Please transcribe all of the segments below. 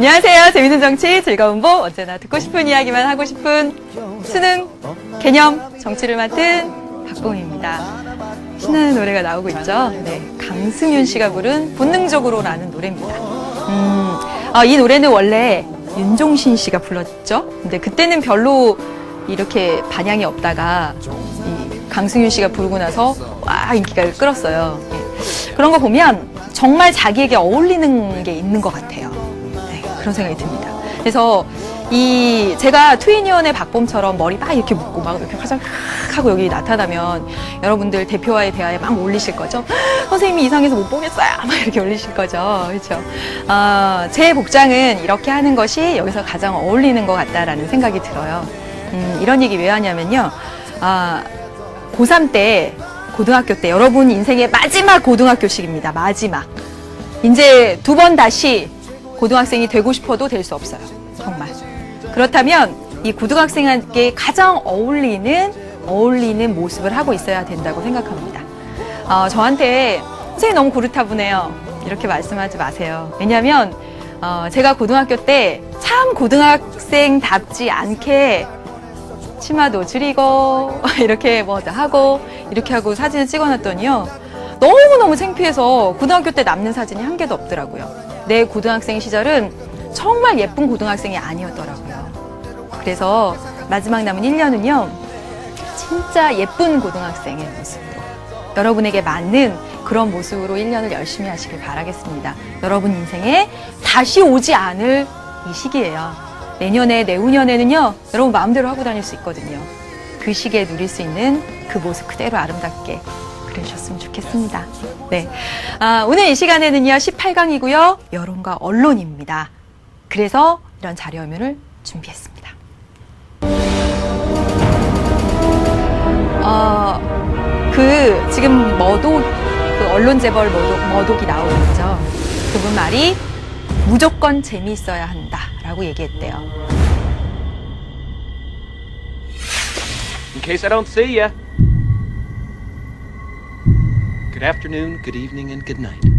안녕하세요. 재밌는 정치, 즐거운 보, 언제나 듣고 싶은 이야기만 하고 싶은 수능 개념 정치를 맡은 박봉입니다. 신나는 노래가 나오고 있죠. 네, 강승윤 씨가 부른 본능적으로라는 노래입니다. 이 노래는 원래 윤종신 씨가 불렀죠. 근데 그때는 별로 이렇게 반향이 없다가 이 강승윤 씨가 부르고 나서 와 인기가 끌었어요. 네. 그런 거 보면 정말 자기에게 어울리는 게 있는 것 같아요. 네, 그런 생각이 듭니다. 그래서 제가 트윈위원회 박봄처럼 머리 막 이렇게 묶고 막 이렇게 화장 하고 여기 나타나면 여러분들 대표와의 대화에 막 올리실 거죠. 선생님이 이상해서 못 보겠어요. 막 이렇게 올리실 거죠. 그렇죠. 제 복장은 이렇게 하는 것이 여기서 가장 어울리는 것 같다라는 생각이 들어요. 이런 얘기 왜 하냐면요. 고3 때, 고등학교 때 여러분 인생의 마지막 고등학교식입니다. 마지막. 이제 두 번 다시 고등학생이 되고 싶어도 될 수 없어요. 정말. 그렇다면 이 고등학생에게 가장 어울리는 모습을 하고 있어야 된다고 생각합니다. 저한테 선생님 너무 고르타분해요. 이렇게 말씀하지 마세요. 왜냐하면 제가 고등학교 때 참 고등학생답지 않게 치마도 줄이고 이렇게 하고 이렇게 하고 사진을 찍어놨더니요. 너무너무 창피해서 고등학교 때 남는 사진이 한 개도 없더라고요. 내 고등학생 시절은 정말 예쁜 고등학생이 아니었더라고요. 그래서 마지막 남은 1년은요. 진짜 예쁜 고등학생의 모습으로 여러분에게 맞는 그런 모습으로 1년을 열심히 하시길 바라겠습니다. 여러분 인생에 다시 오지 않을 이 시기예요. 내년에 내후년에는요. 여러분 마음대로 하고 다닐 수 있거든요. 그 시기에 누릴 수 있는 그 모습 그대로 아름답게 그려주셨으면 좋겠습니다. 네, 오늘 이 시간에는요. 18강이고요. 여론과 언론입니다. 그래서 이런 자료화면을 준비했습니다. 지금 언론 재벌 머독이 나오고 있죠. 그분 말이 무조건 재미있어야 한다라고 얘기했대요. In case I don't see ya. Good afternoon, good evening, and good night.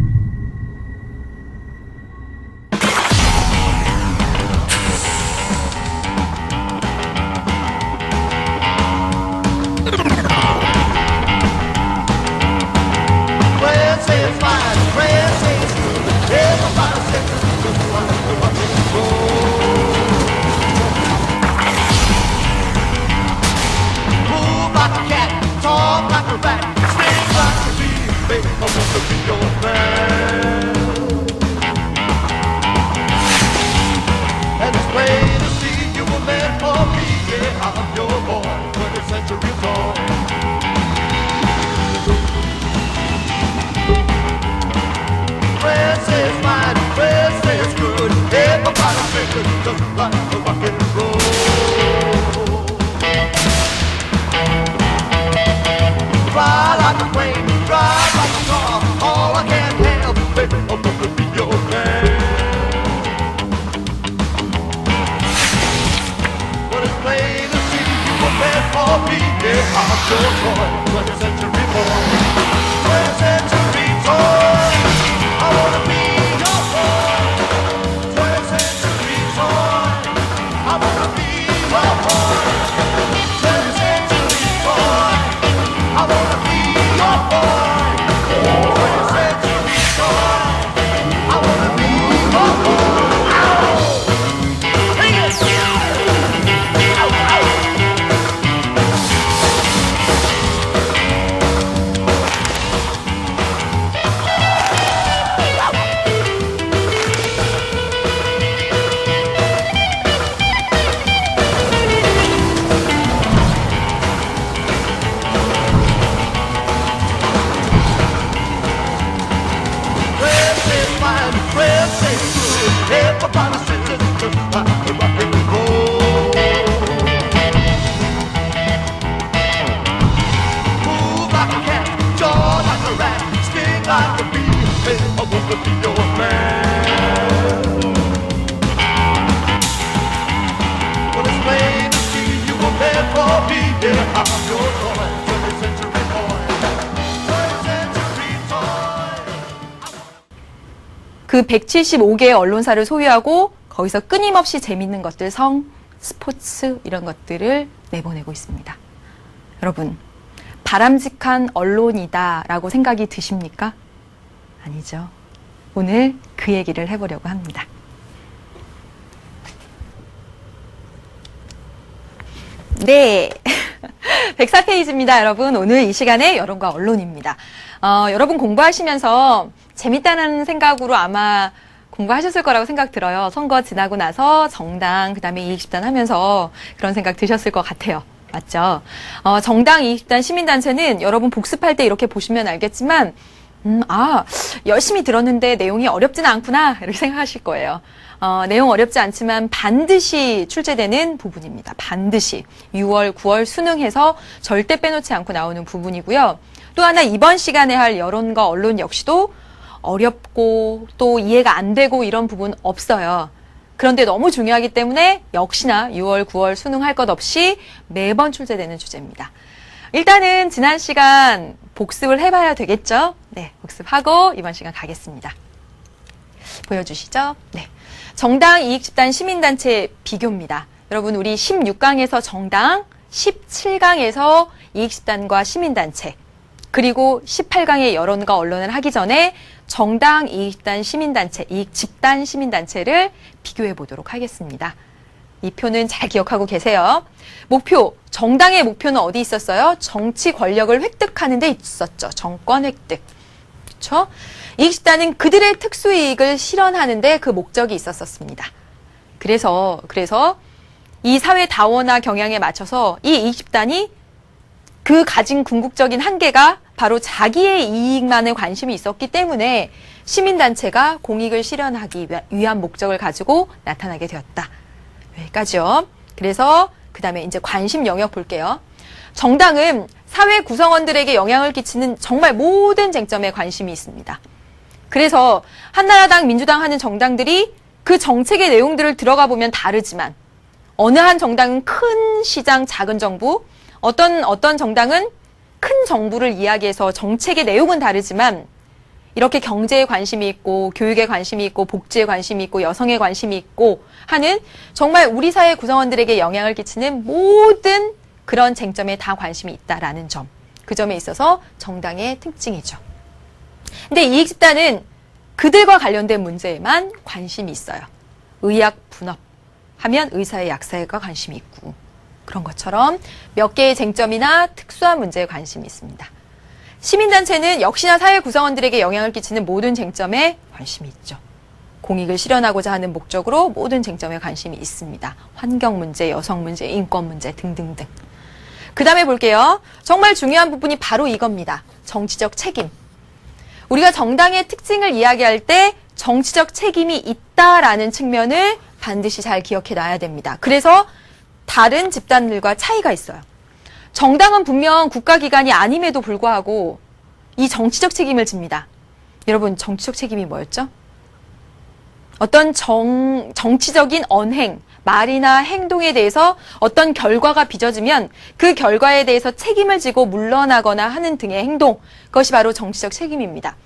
그 175개의 언론사를 소유하고 거기서 끊임없이 재밌는 것들, 스포츠 이런 것들을 내보내고 있습니다. 여러분, 바람직한 언론이다라고 생각이 드십니까? 아니죠. 오늘 그 얘기를 해보려고 합니다. 네. 104페이지입니다, 여러분. 오늘 이 시간에 여론과 언론입니다. 여러분 공부하시면서 재밌다는 생각으로 아마 공부하셨을 거라고 생각 들어요. 선거 지나고 나서 정당, 그 다음에 이익집단 하면서 그런 생각 드셨을 것 같아요. 맞죠? 정당, 이익집단, 시민단체는 여러분 복습할 때 이렇게 보시면 알겠지만, 열심히 들었는데 내용이 어렵지는 않구나, 이렇게 생각하실 거예요. 내용 어렵지 않지만 반드시 출제되는 부분입니다. 반드시. 6월, 9월 수능해서 절대 빼놓지 않고 나오는 부분이고요. 또 하나 이번 시간에 할 여론과 언론 역시도 어렵고 또 이해가 안 되고 이런 부분 없어요. 그런데 너무 중요하기 때문에 역시나 6월, 9월 수능 할 것 없이 매번 출제되는 주제입니다. 일단은 지난 시간 복습을 해봐야 되겠죠? 네, 복습하고 이번 시간 가겠습니다. 보여주시죠? 네. 정당, 이익집단, 시민단체 비교입니다. 여러분, 우리 16강에서 정당, 17강에서 이익집단과 시민단체, 그리고 18강의 여론과 언론을 하기 전에 정당, 이익집단, 시민단체, 이익집단, 시민단체를 비교해 보도록 하겠습니다. 이 표는 잘 기억하고 계세요. 목표, 정당의 목표는 어디 있었어요? 정치 권력을 획득하는 데 있었죠. 정권 획득. 그렇죠? 이익집단은 그들의 특수이익을 실현하는 데 그 목적이 있었습니다. 그래서 이 사회 다원화 경향에 맞춰서 이 이익집단이 그 가진 궁극적인 한계가 바로 자기의 이익만에 관심이 있었기 때문에 시민단체가 공익을 실현하기 위한 목적을 가지고 나타나게 되었다. 여기까지요. 그래서 그 다음에 이제 관심 영역 볼게요. 정당은 사회 구성원들에게 영향을 끼치는 정말 모든 쟁점에 관심이 있습니다. 그래서 한나라당, 민주당 하는 정당들이 그 정책의 내용들을 들어가 보면 다르지만 어느 한 정당은 큰 시장, 작은 정부, 어떤 정당은 큰 정부를 이야기해서 정책의 내용은 다르지만 이렇게 경제에 관심이 있고 교육에 관심이 있고 복지에 관심이 있고 여성에 관심이 있고 하는 정말 우리 사회 구성원들에게 영향을 끼치는 모든 그런 쟁점에 다 관심이 있다라는 점. 그 점에 있어서 정당의 특징이죠. 근데 이익집단은 그들과 관련된 문제에만 관심이 있어요. 의약 분업 하면 의사의 약사가 관심이 있고 그런 것처럼 몇 개의 쟁점이나 특수한 문제에 관심이 있습니다. 시민단체는 역시나 사회 구성원들에게 영향을 끼치는 모든 쟁점에 관심이 있죠. 공익을 실현하고자 하는 목적으로 모든 쟁점에 관심이 있습니다. 환경 문제, 여성 문제, 인권 문제 등등등. 그 다음에 볼게요. 정말 중요한 부분이 바로 이겁니다. 정치적 책임. 우리가 정당의 특징을 이야기할 때 정치적 책임이 있다라는 측면을 반드시 잘 기억해 놔야 됩니다. 그래서 다른 집단들과 차이가 있어요. 정당은 분명 국가기관이 아님에도 불구하고 이 정치적 책임을 집니다. 여러분, 정치적 책임이 뭐였죠? 어떤 정치적인 언행, 말이나 행동에 대해서 어떤 결과가 빚어지면 그 결과에 대해서 책임을 지고 물러나거나 하는 등의 행동, 그것이 바로 정치적 책임입니다.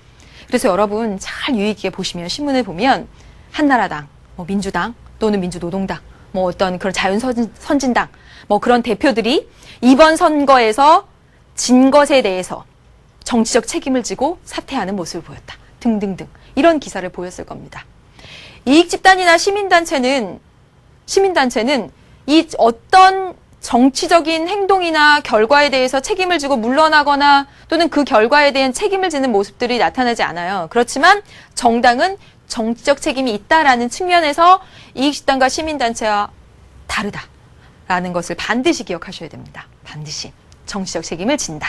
그래서 여러분 잘 유의 깊게 보시면 신문을 보면 한나라당, 민주당 또는 민주노동당, 어떤 그런 자유선진당, 그런 대표들이 이번 선거에서 진 것에 대해서 정치적 책임을 지고 사퇴하는 모습을 보였다. 등등등. 이런 기사를 보였을 겁니다. 이익집단이나 시민단체는 이 어떤 정치적인 행동이나 결과에 대해서 책임을 지고 물러나거나 또는 그 결과에 대한 책임을 지는 모습들이 나타나지 않아요. 그렇지만 정당은 정치적 책임이 있다라는 측면에서 이익집단과 시민단체와 다르다라는 것을 반드시 기억하셔야 됩니다. 반드시 정치적 책임을 진다.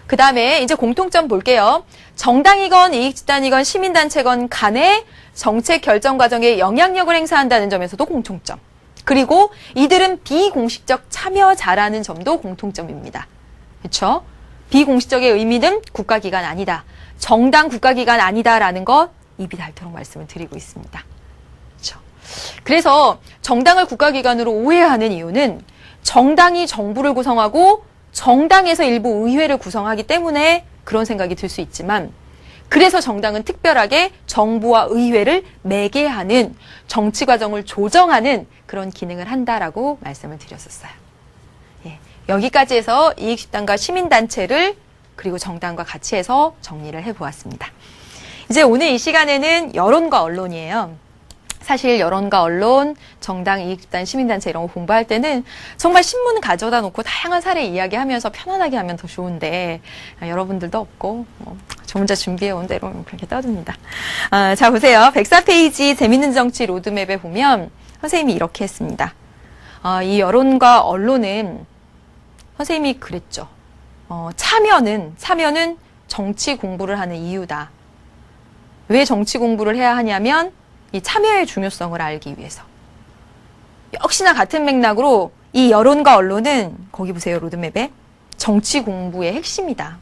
그 다음에 이제 공통점 볼게요. 정당이건 이익집단이건 시민단체건 간에 정책 결정 과정에 영향력을 행사한다는 점에서도 공통점. 그리고 이들은 비공식적 참여자라는 점도 공통점입니다. 그렇죠? 비공식적의 의미는 국가기관 아니다. 정당 국가기관 아니다라는 것 입이 닳도록 말씀을 드리고 있습니다. 그렇죠? 그래서 정당을 국가기관으로 오해하는 이유는 정당이 정부를 구성하고 정당에서 일부 의회를 구성하기 때문에 그런 생각이 들 수 있지만 그래서 정당은 특별하게 정부와 의회를 매개하는 정치 과정을 조정하는 그런 기능을 한다라고 말씀을 드렸었어요. 예, 여기까지 해서 이익집단과 시민단체를 그리고 정당과 같이 해서 정리를 해보았습니다. 이제 오늘 이 시간에는 여론과 언론이에요. 사실 여론과 언론, 정당, 이익집단, 시민단체 이런 거 공부할 때는 정말 신문 가져다 놓고 다양한 사례 이야기하면서 편안하게 하면 더 좋은데 여러분들도 없고 저 혼자 준비해온 대로 그렇게 떠듭니다. 자 보세요. 104페이지 재밌는 정치 로드맵에 보면 선생님이 이렇게 했습니다. 이 여론과 언론은 선생님이 그랬죠. 참여는 정치 공부를 하는 이유다. 왜 정치 공부를 해야 하냐면 이 참여의 중요성을 알기 위해서. 역시나 같은 맥락으로 이 여론과 언론은 거기 보세요. 로드맵에 정치 공부의 핵심이다.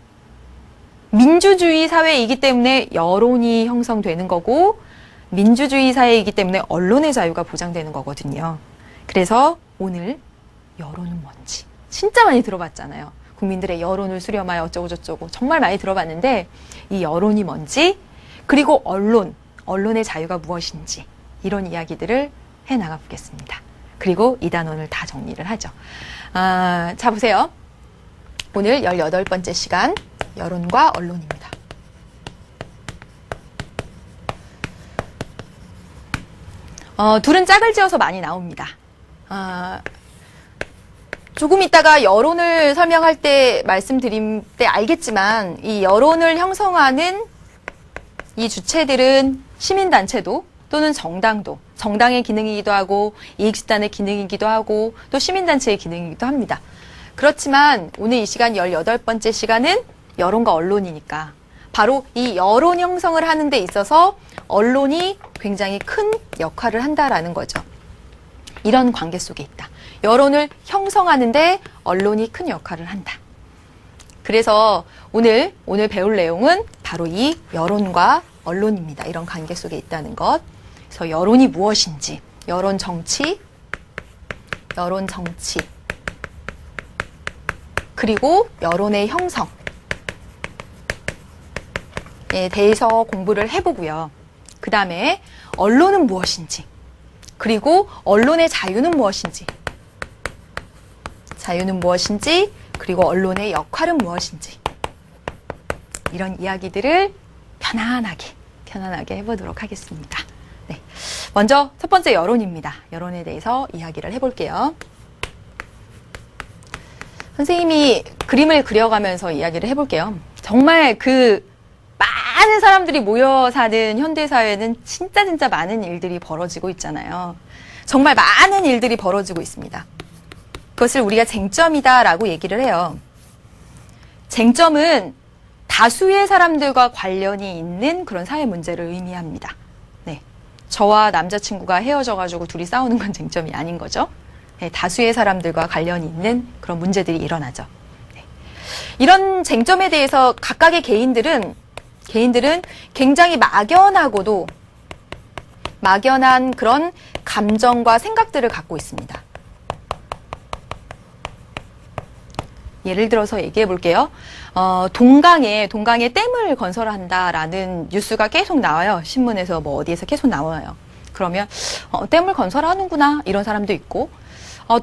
민주주의 사회이기 때문에 여론이 형성되는 거고 민주주의 사회이기 때문에 언론의 자유가 보장되는 거거든요. 그래서 오늘 여론은 뭔지 진짜 많이 들어봤잖아요. 국민들의 여론을 수렴하여 어쩌고 저쩌고 정말 많이 들어봤는데 이 여론이 뭔지 그리고 언론의 자유가 무엇인지 이런 이야기들을 해나가 보겠습니다. 그리고 이 단원을 다 정리를 하죠. 자 보세요. 오늘 18번째 시간 여론과 언론입니다. 둘은 짝을 지어서 많이 나옵니다. 조금 있다가 여론을 설명할 때 말씀드릴 때 알겠지만 이 여론을 형성하는 이 주체들은 시민단체도 또는 정당도 정당의 기능이기도 하고 이익집단의 기능이기도 하고 또 시민단체의 기능이기도 합니다. 그렇지만 오늘 이 시간 18번째 시간은 여론과 언론이니까 바로 이 여론 형성을 하는 데 있어서 언론이 굉장히 큰 역할을 한다라는 거죠. 이런 관계 속에 있다. 여론을 형성하는데 언론이 큰 역할을 한다. 그래서 오늘 배울 내용은 바로 이 여론과 언론입니다. 이런 관계 속에 있다는 것. 그래서 여론이 무엇인지, 여론 정치, 그리고 여론의 형성에 대해서 공부를 해보고요. 그 다음에 언론은 무엇인지, 그리고 언론의 자유는 무엇인지, 그리고 언론의 역할은 무엇인지 이런 이야기들을 편안하게 해보도록 하겠습니다. 네, 먼저 첫 번째 여론입니다. 여론에 대해서 이야기를 해볼게요. 선생님이 그림을 그려가면서 이야기를 해볼게요. 정말 그 많은 사람들이 모여 사는 현대사회는 진짜 많은 일들이 벌어지고 있잖아요. 정말 많은 일들이 벌어지고 있습니다. 그것을 우리가 쟁점이다라고 얘기를 해요. 쟁점은 다수의 사람들과 관련이 있는 그런 사회 문제를 의미합니다. 네, 저와 남자친구가 헤어져가지고 둘이 싸우는 건 쟁점이 아닌 거죠. 네, 다수의 사람들과 관련이 있는 그런 문제들이 일어나죠. 네. 이런 쟁점에 대해서 각각의 개인들은 굉장히 막연한 그런 감정과 생각들을 갖고 있습니다. 예를 들어서 얘기해 볼게요. 동강에 댐을 건설한다라는 뉴스가 계속 나와요. 신문에서 뭐 어디에서 계속 나와요. 그러면 댐을 건설하는구나 이런 사람도 있고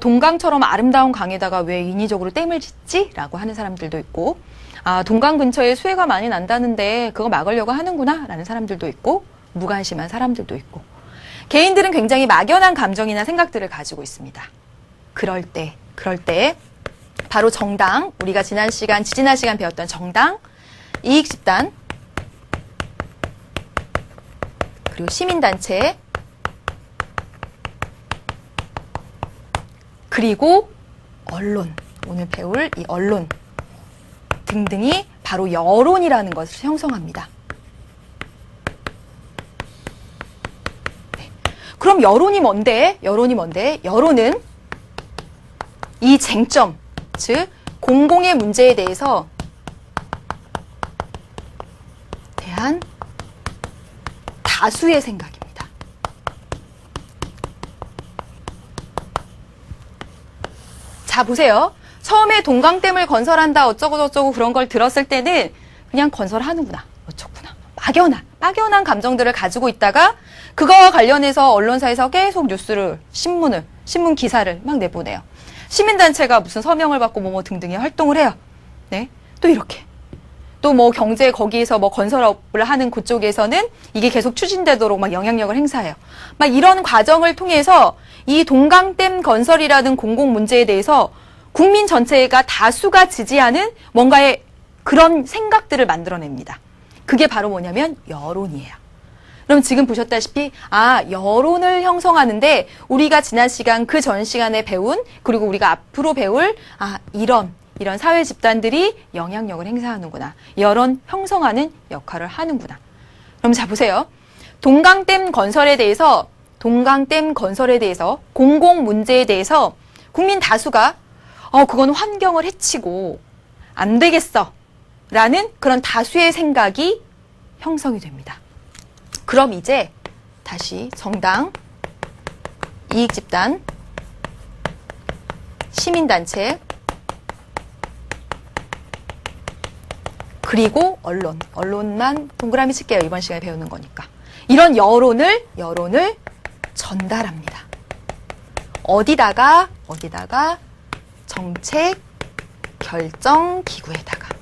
동강처럼 아름다운 강에다가 왜 인위적으로 댐을 짓지? 라고 하는 사람들도 있고 동강 근처에 수해가 많이 난다는데 그거 막으려고 하는구나 라는 사람들도 있고 무관심한 사람들도 있고 개인들은 굉장히 막연한 감정이나 생각들을 가지고 있습니다. 그럴 때 바로 정당, 우리가 지지난 시간 배웠던 정당, 이익집단, 그리고 시민단체, 그리고 언론, 오늘 배울 이 언론 등등이 바로 여론이라는 것을 형성합니다. 네. 그럼 여론이 뭔데? 여론은 이 쟁점, 즉 공공의 문제에 대한 다수의 생각입니다. 자, 보세요. 처음에 동강댐을 건설한다 어쩌고 저쩌고 그런 걸 들었을 때는 그냥 건설하는구나 어쩌구나 막연한 감정들을 가지고 있다가 그거와 관련해서 언론사에서 계속 신문 기사를 막 내보내요. 시민단체가 무슨 서명을 받고 뭐 등등의 활동을 해요. 네. 또 이렇게. 또 뭐 경제 거기에서 뭐 건설업을 하는 그쪽에서는 이게 계속 추진되도록 막 영향력을 행사해요. 막 이런 과정을 통해서 이 동강댐 건설이라는 공공 문제에 대해서 국민 전체가 다수가 지지하는 뭔가의 그런 생각들을 만들어냅니다. 그게 바로 뭐냐면 여론이에요. 그럼 지금 보셨다시피 여론을 형성하는데 우리가 지난 시간 그 전 시간에 배운 그리고 우리가 앞으로 배울 이런 사회 집단들이 영향력을 행사하는구나. 여론 형성하는 역할을 하는구나. 그럼 자 보세요. 동강댐 건설에 대해서 공공 문제에 대해서 국민 다수가 그건 환경을 해치고 안 되겠어 라는 그런 다수의 생각이 형성이 됩니다. 그럼 이제 다시 정당, 이익집단, 시민단체, 그리고 언론만 동그라미 칠게요. 이번 시간에 배우는 거니까. 이런 여론을 전달합니다. 어디다가 정책 결정 기구에다가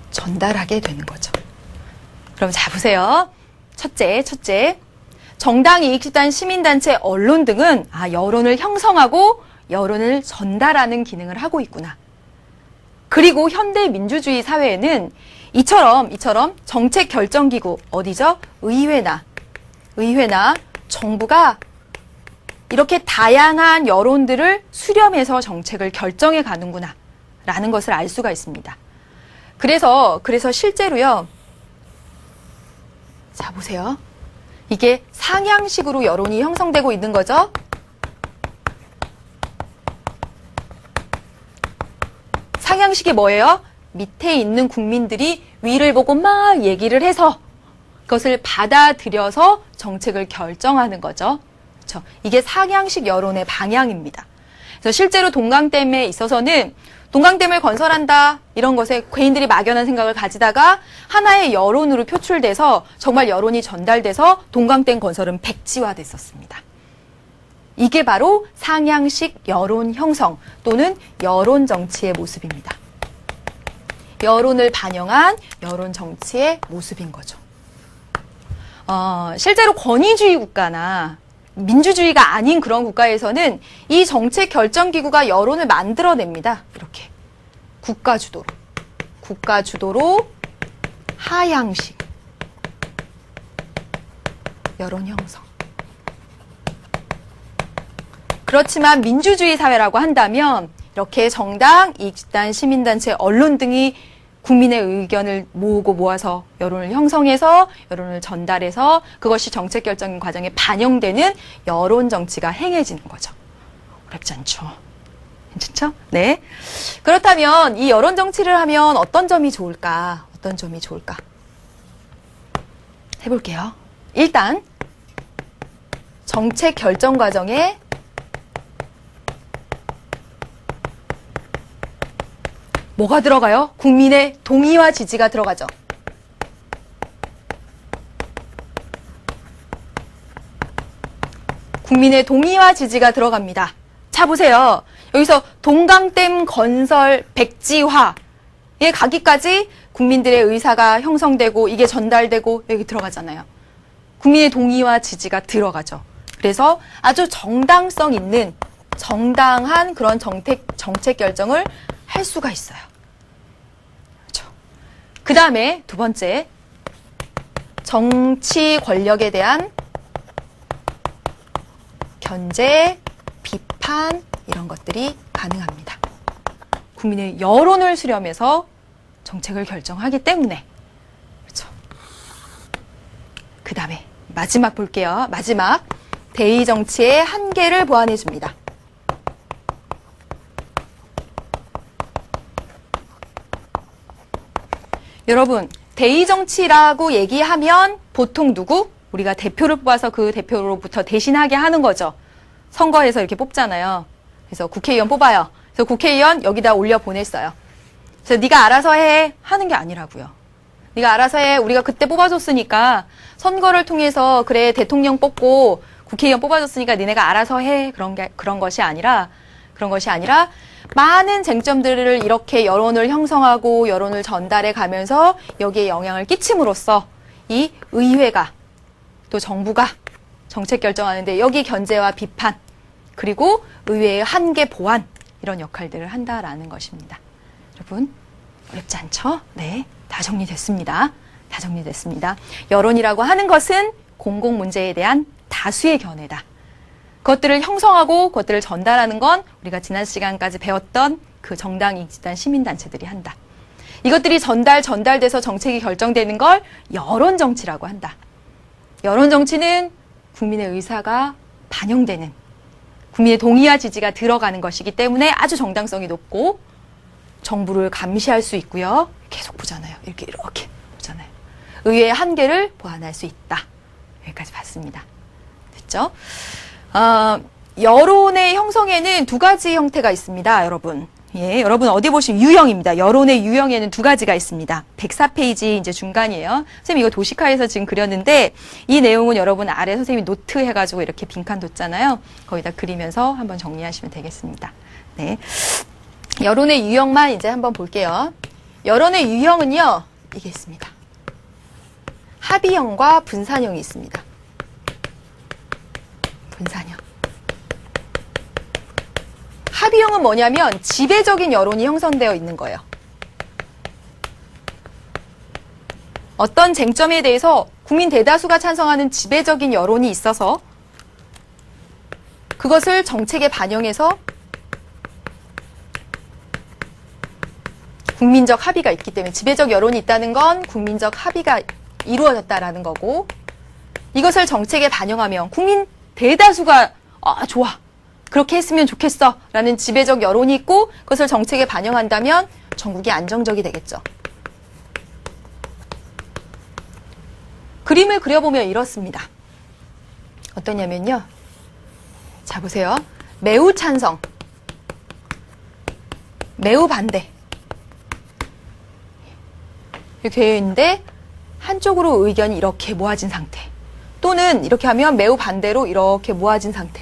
전달하게 되는 거죠. 그럼 자 보세요. 첫째. 정당, 이익집단, 시민단체, 언론 등은 여론을 형성하고 여론을 전달하는 기능을 하고 있구나. 그리고 현대 민주주의 사회에는 이처럼 정책 결정 기구 어디죠? 의회나 정부가 이렇게 다양한 여론들을 수렴해서 정책을 결정해 가는구나 라는 것을 알 수가 있습니다. 그래서 실제로요. 자 보세요. 이게 상향식으로 여론이 형성되고 있는 거죠. 상향식이 뭐예요? 밑에 있는 국민들이 위를 보고 막 얘기를 해서 그것을 받아들여서 정책을 결정하는 거죠. 그렇죠? 이게 상향식 여론의 방향입니다. 그래서 실제로 동강댐에 있어서는 동강댐을 건설한다 이런 것에 개인들이 막연한 생각을 가지다가 하나의 여론으로 표출돼서 정말 여론이 전달돼서 동강댐 건설은 백지화됐었습니다. 이게 바로 상향식 여론 형성 또는 여론 정치의 모습입니다. 여론을 반영한 여론 정치의 모습인 거죠. 실제로 권위주의 국가나 민주주의가 아닌 그런 국가에서는 이 정책 결정 기구가 여론을 만들어냅니다. 이렇게 국가 주도로 하향식 여론 형성. 그렇지만 민주주의 사회라고 한다면 이렇게 정당, 이익집단, 시민단체, 언론 등이 국민의 의견을 모아서 여론을 형성해서 여론을 전달해서 그것이 정책 결정 과정에 반영되는 여론 정치가 행해지는 거죠. 어렵지 않죠? 괜찮죠? 네. 그렇다면 이 여론 정치를 하면 어떤 점이 좋을까? 해볼게요. 일단 정책 결정 과정에 뭐가 들어가요? 국민의 동의와 지지가 들어가죠. 국민의 동의와 지지가 들어갑니다. 자, 보세요. 여기서 동강댐 건설 백지화에 가기까지 국민들의 의사가 형성되고 이게 전달되고 여기 들어가잖아요. 국민의 동의와 지지가 들어가죠. 그래서 아주 정당성 있는 정당한 그런 정책 결정을 할 수가 있어요. 그렇죠. 그 다음에 두 번째, 정치 권력에 대한 견제, 비판 이런 것들이 가능합니다. 국민의 여론을 수렴해서 정책을 결정하기 때문에. 그렇죠. 그 다음에 마지막 볼게요. 마지막, 대의 정치의 한계를 보완해 줍니다. 여러분, 대의 정치라고 얘기하면 보통 누구? 우리가 대표를 뽑아서 그 대표로부터 대신하게 하는 거죠. 선거에서 이렇게 뽑잖아요. 그래서 국회의원 뽑아요. 그래서 국회의원 여기다 올려 보냈어요. 그래서 네가 알아서 해 하는 게 아니라고요. 네가 알아서 해. 우리가 그때 뽑아줬으니까 선거를 통해서 그래 대통령 뽑고 국회의원 뽑아줬으니까 니네가 알아서 해. 그런 것이 아니라 많은 쟁점들을 이렇게 여론을 형성하고 여론을 전달해 가면서 여기에 영향을 끼침으로써 이 의회가 또 정부가 정책 결정하는데 여기 견제와 비판 그리고 의회의 한계 보완 이런 역할들을 한다라는 것입니다. 여러분 어렵지 않죠? 네, 다 정리됐습니다. 다 정리됐습니다. 여론이라고 하는 것은 공공 문제에 대한 다수의 견해다. 그것들을 형성하고 그것들을 전달하는 건 우리가 지난 시간까지 배웠던 그 정당, 집단, 시민단체들이 한다. 이것들이 전달돼서 정책이 결정되는 걸 여론 정치라고 한다. 여론 정치는 국민의 의사가 반영되는 국민의 동의와 지지가 들어가는 것이기 때문에 아주 정당성이 높고 정부를 감시할 수 있고요. 계속 보잖아요. 이렇게 보잖아요. 의회의 한계를 보완할 수 있다. 여기까지 봤습니다. 됐죠? 여론의 형성에는 두 가지 형태가 있습니다, 여러분. 예, 여러분 어디 보시면 유형입니다. 여론의 유형에는 두 가지가 있습니다. 104페이지 이제 중간이에요. 선생님 이거 도시카에서 지금 그렸는데 이 내용은 여러분 아래 선생님이 노트 해가지고 이렇게 빈칸 뒀잖아요. 거기다 그리면서 한번 정리하시면 되겠습니다. 네. 여론의 유형만 이제 한번 볼게요. 여론의 유형은요, 이게 있습니다. 합의형과 분산형이 있습니다. 분산형. 합의형은 뭐냐면 지배적인 여론이 형성되어 있는 거예요. 어떤 쟁점에 대해서 국민 대다수가 찬성하는 지배적인 여론이 있어서 그것을 정책에 반영해서 국민적 합의가 있기 때문에 지배적 여론이 있다는 건 국민적 합의가 이루어졌다라는 거고 이것을 정책에 반영하면 국민 대다수가 좋아. 그렇게 했으면 좋겠어. 라는 지배적 여론이 있고 그것을 정책에 반영한다면 전국이 안정적이 되겠죠. 그림을 그려보면 이렇습니다. 어떠냐면요. 자, 보세요. 매우 찬성, 매우 반대. 이렇게 되어 있는데 한쪽으로 의견이 이렇게 모아진 상태. 또는 이렇게 하면 매우 반대로 이렇게 모아진 상태.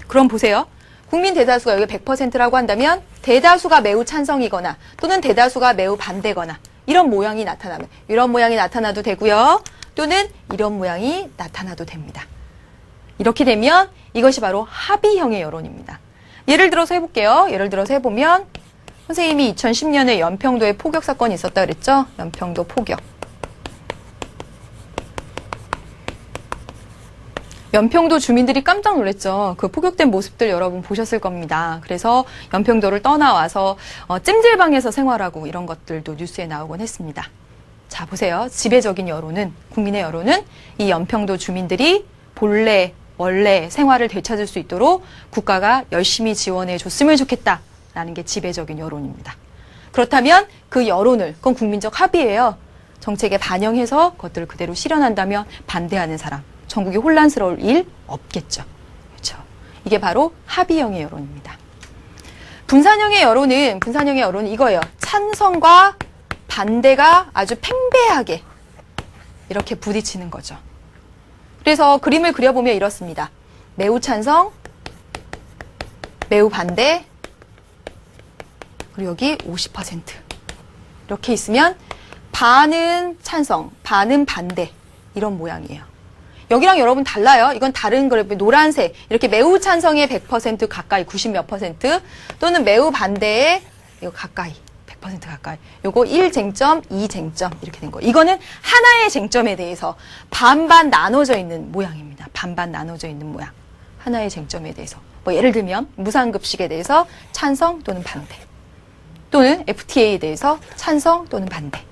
그럼 보세요. 국민 대다수가 여기 100%라고 한다면 대다수가 매우 찬성이거나 또는 대다수가 매우 반대거나 이런 모양이 나타나면 이런 모양이 나타나도 되고요. 또는 이런 모양이 나타나도 됩니다. 이렇게 되면 이것이 바로 합의형의 여론입니다. 예를 들어서 해볼게요. 예를 들어서 해보면 선생님이 2010년에 연평도에 포격 사건이 있었다 그랬죠? 연평도 포격. 연평도 주민들이 깜짝 놀랐죠. 그 포격된 모습들 여러분 보셨을 겁니다. 그래서 연평도를 떠나와서 찜질방에서 생활하고 이런 것들도 뉴스에 나오곤 했습니다. 자, 보세요. 지배적인 여론은, 국민의 여론은 이 연평도 주민들이 원래 생활을 되찾을 수 있도록 국가가 열심히 지원해 줬으면 좋겠다라는 게 지배적인 여론입니다. 그렇다면 그 여론을, 그건 국민적 합의예요. 정책에 반영해서 그것들을 그대로 실현한다면 반대하는 사람, 전국이 혼란스러울 일 없겠죠. 그렇죠? 이게 바로 합의형의 여론입니다. 분산형의 여론은 이거예요. 찬성과 반대가 아주 팽배하게 이렇게 부딪히는 거죠. 그래서 그림을 그려보면 이렇습니다. 매우 찬성, 매우 반대, 그리고 여기 50%. 이렇게 있으면 반은 찬성, 반은 반대 이런 모양이에요. 여기랑 여러분 달라요. 이건 다른 그래프 노란색 이렇게 매우 찬성의 100% 가까이 90몇 %, 또는 매우 반대의 이거 가까이 100% 가까이. 요거 1쟁점, 2쟁점 이렇게 된 거. 이거는 하나의 쟁점에 대해서 반반 나눠져 있는 모양입니다. 반반 나눠져 있는 모양. 하나의 쟁점에 대해서. 뭐 예를 들면 무상급식에 대해서 찬성 또는 반대. 또는 FTA에 대해서 찬성 또는 반대.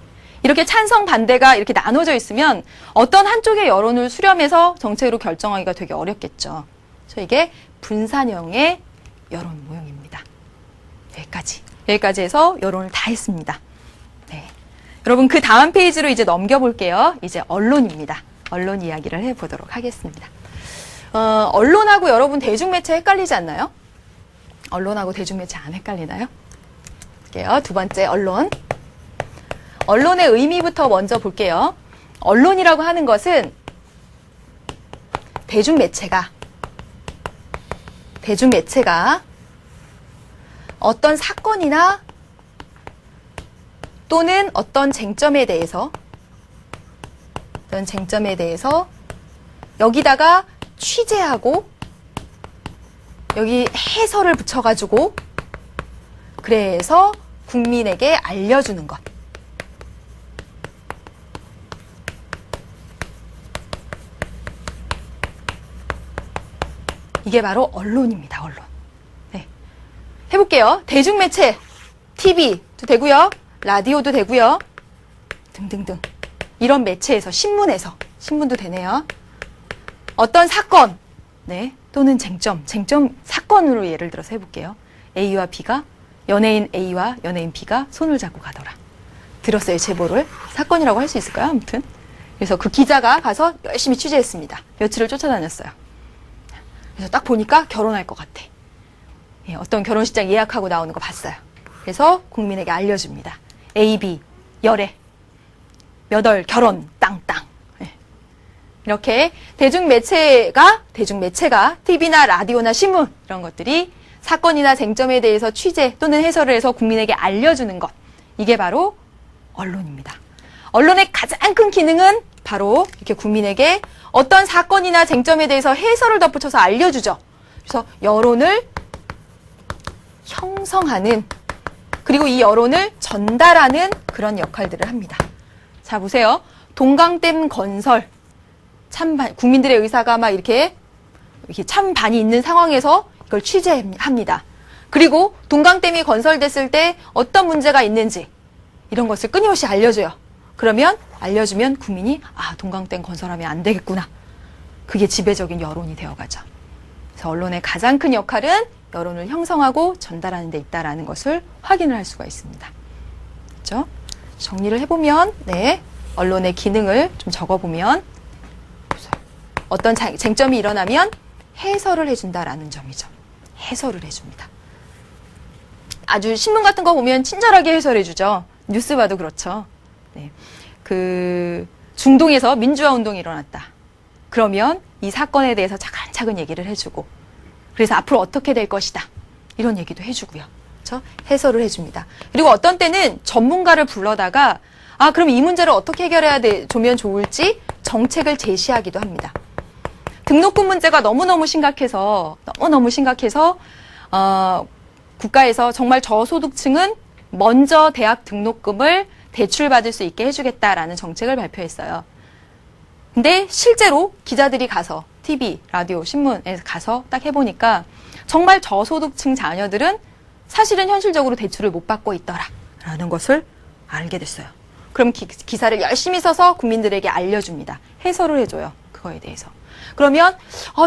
이렇게 찬성 반대가 이렇게 나눠져 있으면 어떤 한쪽의 여론을 수렴해서 정책으로 결정하기가 되게 어렵겠죠. 그래서 이게 분산형의 여론 모형입니다. 여기까지 해서 여론을 다 했습니다. 네. 여러분 그 다음 페이지로 이제 넘겨볼게요. 이제 언론입니다. 언론 이야기를 해보도록 하겠습니다. 언론하고 여러분 대중매체 헷갈리지 않나요? 언론하고 대중매체 안 헷갈리나요? 볼게요. 두 번째 언론. 언론의 의미부터 먼저 볼게요. 언론이라고 하는 것은 대중매체가 어떤 사건이나 또는 어떤 쟁점에 대해서 여기다가 취재하고 여기 해설을 붙여가지고 그래서 국민에게 알려주는 것. 이게 바로 언론입니다. 언론. 네. 해볼게요. 대중매체, TV도 되고요. 라디오도 되고요. 등등등. 이런 매체에서, 신문도 되네요. 어떤 사건, 네, 또는 쟁점 사건으로 예를 들어서 해볼게요. A와 B가, 연예인 A와 연예인 B가 손을 잡고 가더라. 들었어요, 제보를. 사건이라고 할 수 있을까요? 아무튼. 그래서 그 기자가 가서 열심히 취재했습니다. 며칠을 쫓아다녔어요. 그래서 딱 보니까 결혼할 것 같아. 예, 어떤 결혼식장 예약하고 나오는 거 봤어요. 그래서 국민에게 알려줍니다. A, B, 열애, 몇 월 결혼, 땅땅. 예. 이렇게 대중매체가 TV나 라디오나 신문 이런 것들이 사건이나 쟁점에 대해서 취재 또는 해설을 해서 국민에게 알려주는 것. 이게 바로 언론입니다. 언론의 가장 큰 기능은 바로 이렇게 국민에게 어떤 사건이나 쟁점에 대해서 해설을 덧붙여서 알려주죠. 그래서 여론을 형성하는, 그리고 이 여론을 전달하는 그런 역할들을 합니다. 자, 보세요. 동강댐 건설. 국민들의 의사가 막 이렇게 찬반이 있는 상황에서 이걸 취재합니다. 그리고 동강댐이 건설됐을 때 어떤 문제가 있는지 이런 것을 끊임없이 알려줘요. 그러면 알려주면 국민이 동강댐 건설하면 안 되겠구나. 그게 지배적인 여론이 되어가죠. 그래서 언론의 가장 큰 역할은 여론을 형성하고 전달하는 데 있다라는 것을 확인을 할 수가 있습니다. 그렇죠? 정리를 해보면, 네, 언론의 기능을 좀 적어보면 어떤 쟁점이 일어나면 해설을 해준다라는 점이죠. 해설을 해줍니다. 아주 신문 같은 거 보면 친절하게 해설해주죠. 뉴스 봐도 그렇죠. 네. 중동에서 민주화 운동이 일어났다. 그러면 이 사건에 대해서 차근차근 얘기를 해주고, 그래서 앞으로 어떻게 될 것이다. 이런 얘기도 해주고요. 그렇죠? 해설을 해줍니다. 그리고 어떤 때는 전문가를 불러다가 그럼 이 문제를 어떻게 해결해야 되면 좋을지 정책을 제시하기도 합니다. 등록금 문제가 너무너무 심각해서 국가에서 정말 저소득층은 먼저 대학 등록금을 대출받을 수 있게 해주겠다라는 정책을 발표했어요. 근데 실제로 기자들이 가서 TV, 라디오, 신문에 가서 딱 해보니까 정말 저소득층 자녀들은 사실은 현실적으로 대출을 못 받고 있더라라는 것을 알게 됐어요. 그럼 기사를 열심히 써서 국민들에게 알려줍니다. 해설을 해줘요. 그거에 대해서. 그러면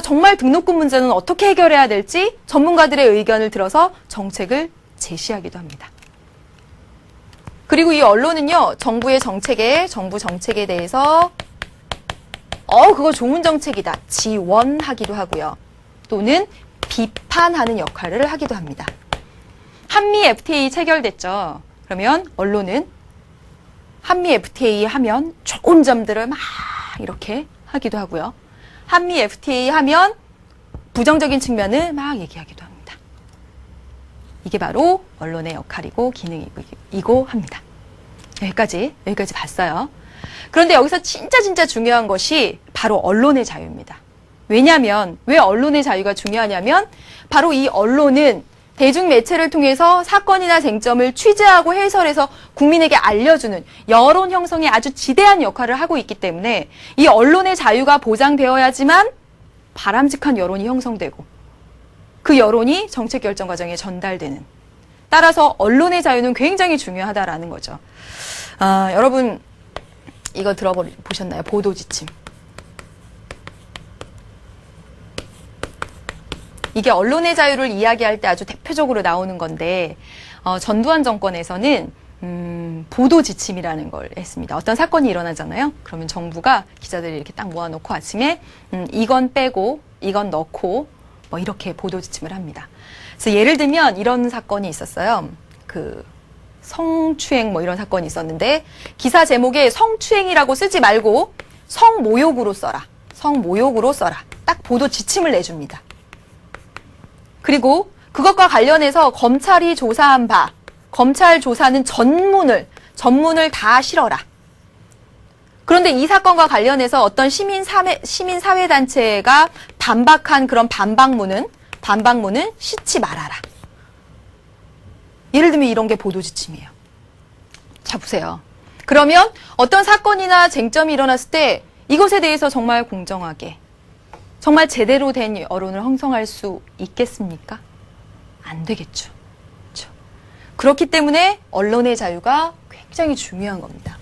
정말 등록금 문제는 어떻게 해결해야 될지 전문가들의 의견을 들어서 정책을 제시하기도 합니다. 그리고 이 언론은요, 정부 정책에 대해서 그거 좋은 정책이다. 지원하기도 하고요. 또는 비판하는 역할을 하기도 합니다. 한미 FTA 체결됐죠. 그러면 언론은 한미 FTA 하면 좋은 점들을 막 이렇게 하기도 하고요. 한미 FTA 하면 부정적인 측면을 막 얘기하기도 합니다. 이게 바로 언론의 역할이고 기능이고 합니다. 여기까지 봤어요. 그런데 여기서 진짜 중요한 것이 바로 언론의 자유입니다. 왜냐하면 왜 언론의 자유가 중요하냐면 바로 이 언론은 대중매체를 통해서 사건이나 쟁점을 취재하고 해설해서 국민에게 알려주는 여론 형성에 아주 지대한 역할을 하고 있기 때문에 이 언론의 자유가 보장되어야지만 바람직한 여론이 형성되고 그 여론이 정책 결정 과정에 전달되는. 따라서 언론의 자유는 굉장히 중요하다라는 거죠. 여러분 이거 들어보셨나요? 보도지침. 이게 언론의 자유를 이야기할 때 아주 대표적으로 나오는 건데 전두환 정권에서는 보도지침이라는 걸 했습니다. 어떤 사건이 일어나잖아요. 그러면 정부가 기자들이 이렇게 딱 모아놓고 아침에 이건 빼고 이건 넣고 뭐 이렇게 보도지침을 합니다. 그래서 예를 들면 이런 사건이 있었어요. 성추행 뭐 이런 사건이 있었는데 기사 제목에 성추행이라고 쓰지 말고 성모욕으로 써라. 성모욕으로 써라. 딱 보도 지침을 내줍니다. 그리고 그것과 관련해서 검찰이 조사한 바, 검찰 조사는 전문을 다 실어라. 그런데 이 사건과 관련해서 어떤 시민사회단체가 반박한 그런 반박문은 싣지 말아라. 예를 들면 이런 게 보도 지침이에요. 자, 보세요. 그러면 어떤 사건이나 쟁점이 일어났을 때 이것에 대해서 정말 공정하게, 정말 제대로 된 여론을 형성할 수 있겠습니까? 안 되겠죠. 그렇죠? 그렇기 때문에 언론의 자유가 굉장히 중요한 겁니다.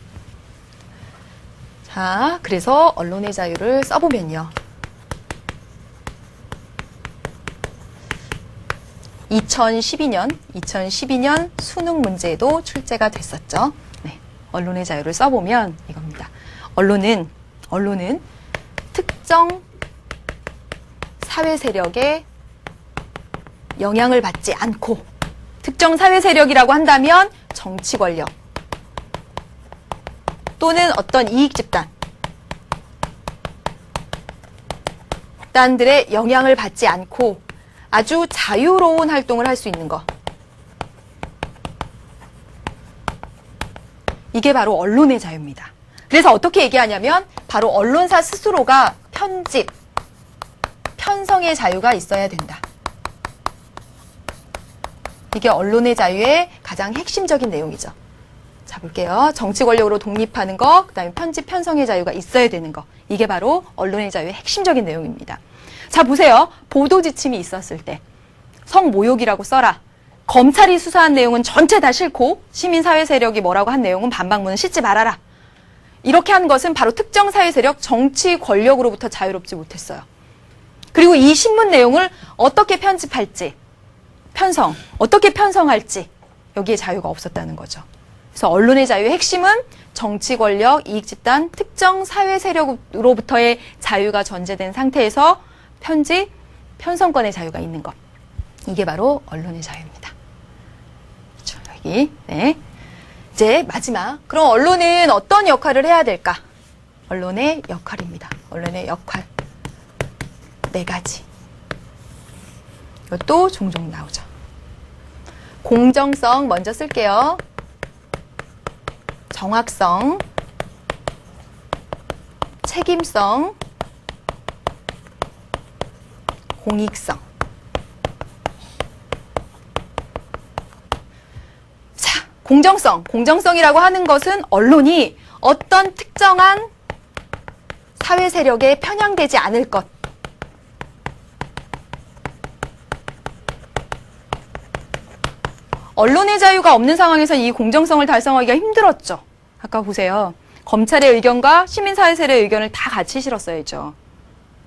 자, 그래서 언론의 자유를 써보면요. 2012년 수능 문제에도 출제가 됐었죠. 네, 언론의 자유를 써보면 이겁니다. 언론은 특정 사회 세력의 영향을 받지 않고, 특정 사회 세력이라고 한다면 정치 권력 또는 어떤 이익 집단들의 영향을 받지 않고 아주 자유로운 활동을 할 수 있는 것. 이게 바로 언론의 자유입니다. 그래서 어떻게 얘기하냐면 바로 언론사 스스로가 편집, 편성의 자유가 있어야 된다. 이게 언론의 자유의 가장 핵심적인 내용이죠. 자, 볼게요. 정치 권력으로 독립하는 거, 그다음에 편집, 편성의 자유가 있어야 되는 거. 이게 바로 언론의 자유의 핵심적인 내용입니다. 자, 보세요. 보도 지침이 있었을 때 성모욕이라고 써라. 검찰이 수사한 내용은 전체 다 싫고 시민사회 세력이 뭐라고 한 내용은 반박문은 싣지 말아라. 이렇게 한 것은 바로 특정 사회 세력, 정치 권력으로부터 자유롭지 못했어요. 그리고 이 신문 내용을 어떻게 편집할지, 어떻게 편성할지 여기에 자유가 없었다는 거죠. 그래서 언론의 자유의 핵심은 정치 권력, 이익 집단, 특정 사회 세력으로부터의 자유가 전제된 상태에서 편집, 편성권의 자유가 있는 것. 이게 바로 언론의 자유입니다. 그렇죠, 여기. 네. 이제 마지막. 그럼 언론은 어떤 역할을 해야 될까? 언론의 역할입니다. 언론의 역할. 4가지. 이것도 종종 나오죠. 공정성 먼저 쓸게요. 정확성, 책임성, 공익성. 자, 공정성. 공정성이라고 하는 것은 언론이 어떤 특정한 사회 세력에 편향되지 않을 것. 언론의 자유가 없는 상황에서 이 공정성을 달성하기가 힘들었죠. 아까 보세요. 검찰의 의견과 시민사회세력의 의견을 다 같이 실었어야죠.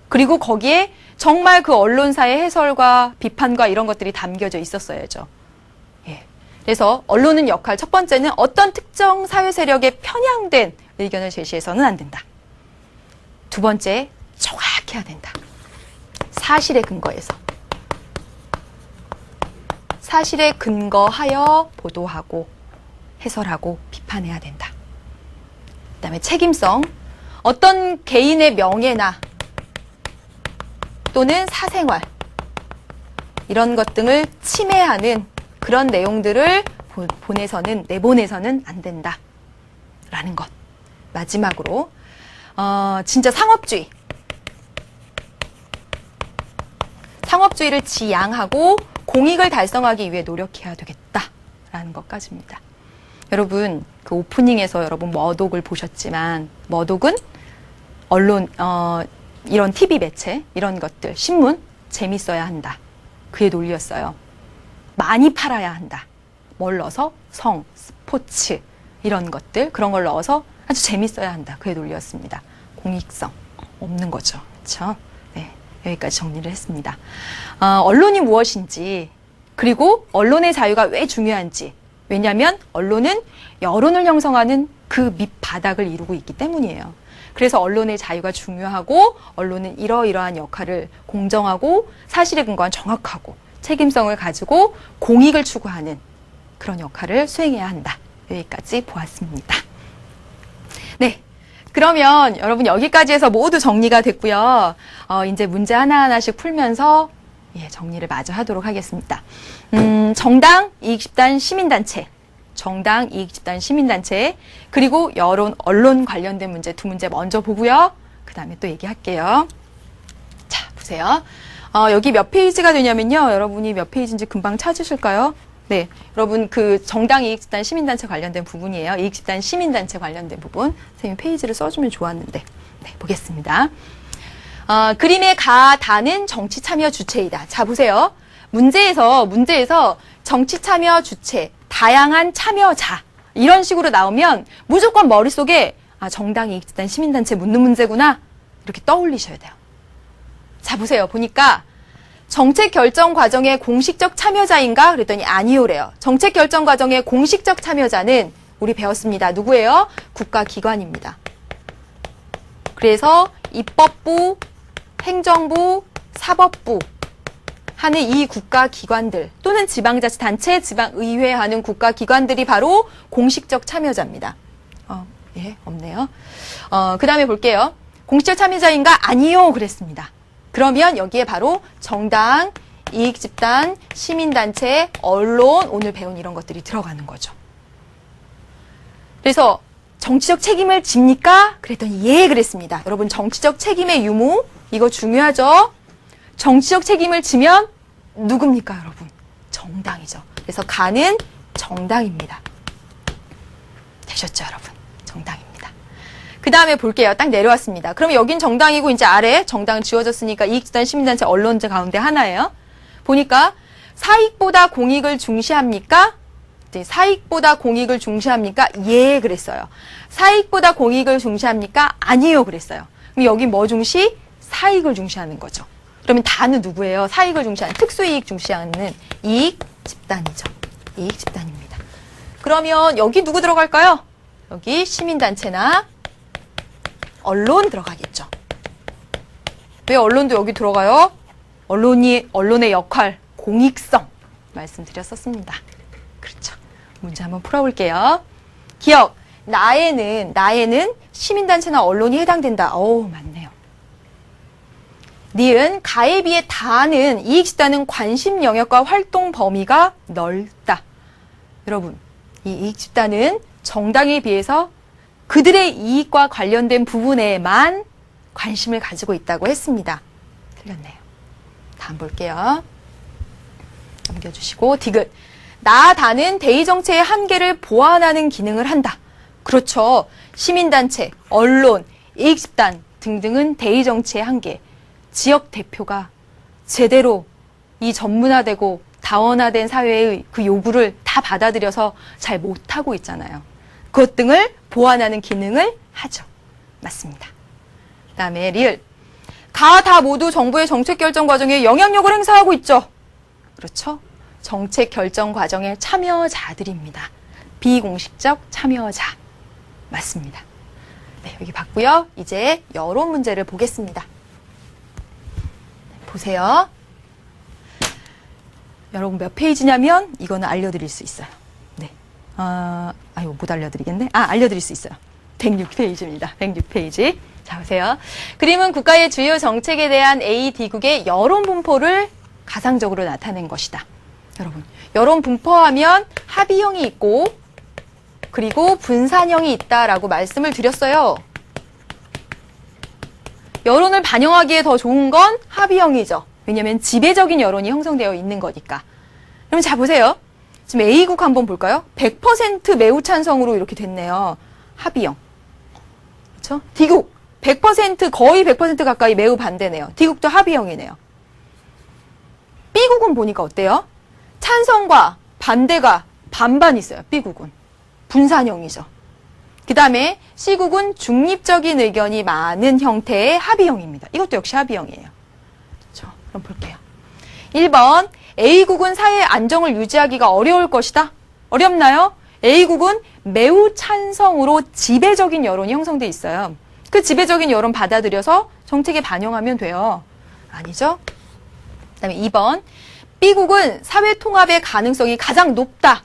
그리고 거기에 정말 그 언론사의 해설과 비판과 이런 것들이 담겨져 있었어야죠. 예. 그래서 언론은 역할, 첫 번째는 어떤 특정 사회 세력에 편향된 의견을 제시해서는 안 된다. 두 번째, 정확해야 된다. 사실에 근거해서. 사실에 근거하여 보도하고 해설하고 비판해야 된다. 그다음에 책임성. 어떤 개인의 명예나 또는 사생활 이런 것 등을 침해하는 그런 내용들을 내보내서는 안 된다. 라는 것. 마지막으로 진짜 상업주의를 지향하고 공익을 달성하기 위해 노력해야 되겠다라는 것까지입니다. 여러분, 그 오프닝에서 여러분 머독을 보셨지만 머독은 언론, 이런 TV 매체, 이런 것들, 신문 재밌어야 한다. 그의 논리였어요. 많이 팔아야 한다. 뭘 넣어서? 성, 스포츠 이런 것들, 그런 걸 넣어서 아주 재밌어야 한다. 그의 논리였습니다. 공익성 없는 거죠. 그렇죠? 네, 여기까지 정리를 했습니다. 언론이 무엇인지, 그리고 언론의 자유가 왜 중요한지. 왜냐하면 언론은 여론을 형성하는 그 밑바닥을 이루고 있기 때문이에요. 그래서 언론의 자유가 중요하고 언론은 이러이러한 역할을 공정하고 사실에 근거한 정확하고 책임성을 가지고 공익을 추구하는 그런 역할을 수행해야 한다. 여기까지 보았습니다. 네. 그러면 여러분 여기까지 해서 모두 정리가 됐고요. 이제 문제 하나하나씩 풀면서 정리를 마저 하도록 하겠습니다. 정당, 이익집단, 시민단체. 정당, 이익집단, 시민단체. 그리고 여론, 언론 관련된 문제 두 문제 먼저 보고요. 그 다음에 또 얘기할게요. 자, 보세요. 여기 몇 페이지가 되냐면요. 여러분이 몇 페이지인지 금방 찾으실까요? 네, 여러분 그 정당, 이익집단, 시민단체 관련된 부분이에요. 이익집단, 시민단체 관련된 부분. 선생님 페이지를 써주면 좋았는데. 네, 보겠습니다. 그림의 가다는 정치 참여 주체이다. 자, 보세요. 문제에서 정치 참여 주체, 다양한 참여자 이런 식으로 나오면 무조건 머릿속에 정당, 이익집단, 시민단체 묻는 문제구나 이렇게 떠올리셔야 돼요. 자, 보세요. 보니까 정책 결정 과정의 공식적 참여자인가? 그랬더니 아니오래요. 정책 결정 과정의 공식적 참여자는 우리 배웠습니다. 누구예요? 국가기관입니다. 그래서 입법부, 행정부, 사법부 하는 이 국가기관들 또는 지방자치단체, 지방의회 하는 국가기관들이 바로 공식적 참여자입니다. 없네요. 그 다음에 볼게요. 공식적 참여자인가? 아니요. 그랬습니다. 그러면 여기에 바로 정당, 이익집단, 시민단체, 언론, 오늘 배운 이런 것들이 들어가는 거죠. 그래서 정치적 책임을 집니까? 그랬더니 예, 그랬습니다. 여러분 정치적 책임의 유무 이거 중요하죠. 정치적 책임을 지면 누굽니까, 여러분? 정당이죠. 그래서 가는 정당입니다. 되셨죠, 여러분? 정당입니다. 그 다음에 볼게요. 딱 내려왔습니다. 그러면 여긴 정당이고 이제 아래 정당 지워졌으니까 이익집단, 시민단체, 언론제 가운데 하나예요. 보니까 사익보다 공익을 중시합니까? 사익보다 공익을 중시합니까? 예, 그랬어요. 사익보다 공익을 중시합니까? 아니요, 그랬어요. 그럼 여기 뭐 중시? 사익을 중시하는 거죠. 그러면 다는 누구예요? 사익을 중시하는, 특수이익 중시하는 이익집단이죠. 이익집단입니다. 그러면 여기 누구 들어갈까요? 여기 시민단체나 언론 들어가겠죠. 왜 언론도 여기 들어가요? 언론의 역할, 공익성 말씀드렸었습니다. 그렇죠. 문제 한번 풀어볼게요. 기억, 나에는 시민단체나 언론이 해당된다. 맞네요. 니은, 가에 비해 다는 이익집단은 관심 영역과 활동 범위가 넓다. 여러분, 이 이익집단은 정당에 비해서 그들의 이익과 관련된 부분에만 관심을 가지고 있다고 했습니다. 틀렸네요. 다음 볼게요. 넘겨주시고 디귿. 나다는 대의정체의 한계를 보완하는 기능을 한다. 그렇죠. 시민단체, 언론, 이익집단 등등은 대의정체의 한계. 지역 대표가 제대로 이 전문화되고 다원화된 사회의 그 요구를 다 받아들여서 잘 못하고 있잖아요. 그것 등을 보완하는 기능을 하죠. 맞습니다. 그 다음에 리을. 다 모두 정부의 정책 결정 과정에 영향력을 행사하고 있죠. 그렇죠. 정책 결정 과정의 참여자들입니다. 비공식적 참여자. 맞습니다. 네, 여기 봤고요. 이제 여론 문제를 보겠습니다. 보세요. 여러분 몇 페이지냐면 이거는 알려드릴 수 있어요. 네. 못 알려드리겠네. 알려드릴 수 있어요. 106페이지입니다. 106페이지. 자, 보세요. 그림은 국가의 주요 정책에 대한 A, D국의 여론 분포를 가상적으로 나타낸 것이다. 여러분, 여론 분포하면 합의형이 있고 그리고 분산형이 있다라고 말씀을 드렸어요. 여론을 반영하기에 더 좋은 건 합의형이죠. 왜냐하면 지배적인 여론이 형성되어 있는 거니까. 그럼 자, 보세요. 지금 A국 한번 볼까요? 100% 매우 찬성으로 이렇게 됐네요. 합의형. 그렇죠? D국 100% 거의 100% 가까이 매우 반대네요. D국도 합의형이네요. B국은 보니까 어때요? 찬성과 반대가 반반 있어요. B국은. 분산형이죠. 그 다음에 C국은 중립적인 의견이 많은 형태의 합의형입니다. 이것도 역시 합의형이에요. 그렇죠? 그럼 볼게요. 1번 A국은 사회의 안정을 유지하기가 어려울 것이다. 어렵나요? A국은 매우 찬성으로 지배적인 여론이 형성돼 있어요. 그 지배적인 여론 받아들여서 정책에 반영하면 돼요. 아니죠? 그 다음에 2번 B국은 사회 통합의 가능성이 가장 높다.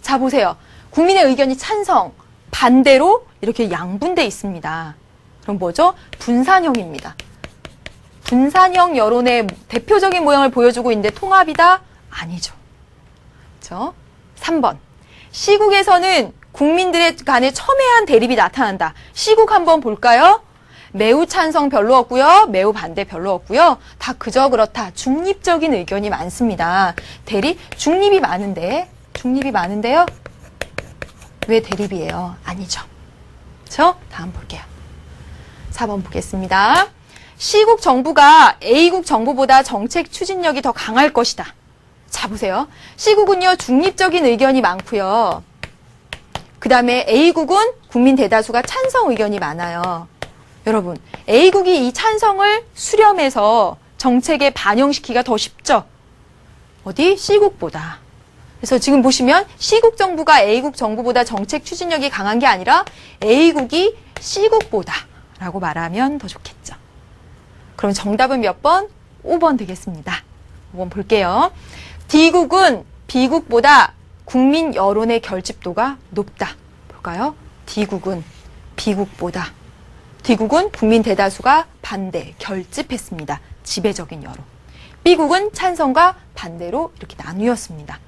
자, 보세요. 국민의 의견이 찬성, 반대로 이렇게 양분돼 있습니다. 그럼 뭐죠? 분산형입니다. 분산형 여론의 대표적인 모양을 보여주고 있는데 통합이다? 아니죠. 그렇죠? 3번. 시국에서는 국민들의 간에 첨예한 대립이 나타난다. 시국 한번 볼까요? 매우 찬성 별로 없고요. 매우 반대 별로 없고요. 다 그저 그렇다. 중립적인 의견이 많습니다. 대립? 중립이 많은데요? 왜 대립이에요? 아니죠. 그렇죠? 다음 볼게요. 4번 보겠습니다. 시국 정부가 A국 정부보다 정책 추진력이 더 강할 것이다. 자, 보세요. C국은요, 중립적인 의견이 많고요. 그 다음에 A국은 국민 대다수가 찬성 의견이 많아요. 여러분, A국이 이 찬성을 수렴해서 정책에 반영시키기가 더 쉽죠? 어디? C국보다. 그래서 지금 보시면 C국 정부가 A국 정부보다 정책 추진력이 강한 게 아니라 A국이 C국보다 라고 말하면 더 좋겠죠. 그럼 정답은 몇 번? 5번 되겠습니다. 5번 볼게요. D국은 B국보다 국민 여론의 결집도가 높다. 볼까요? D국은 B국보다. D국은 국민 대다수가 반대, 결집했습니다. 지배적인 여론. B국은 찬성과 반대로 이렇게 나뉘었습니다.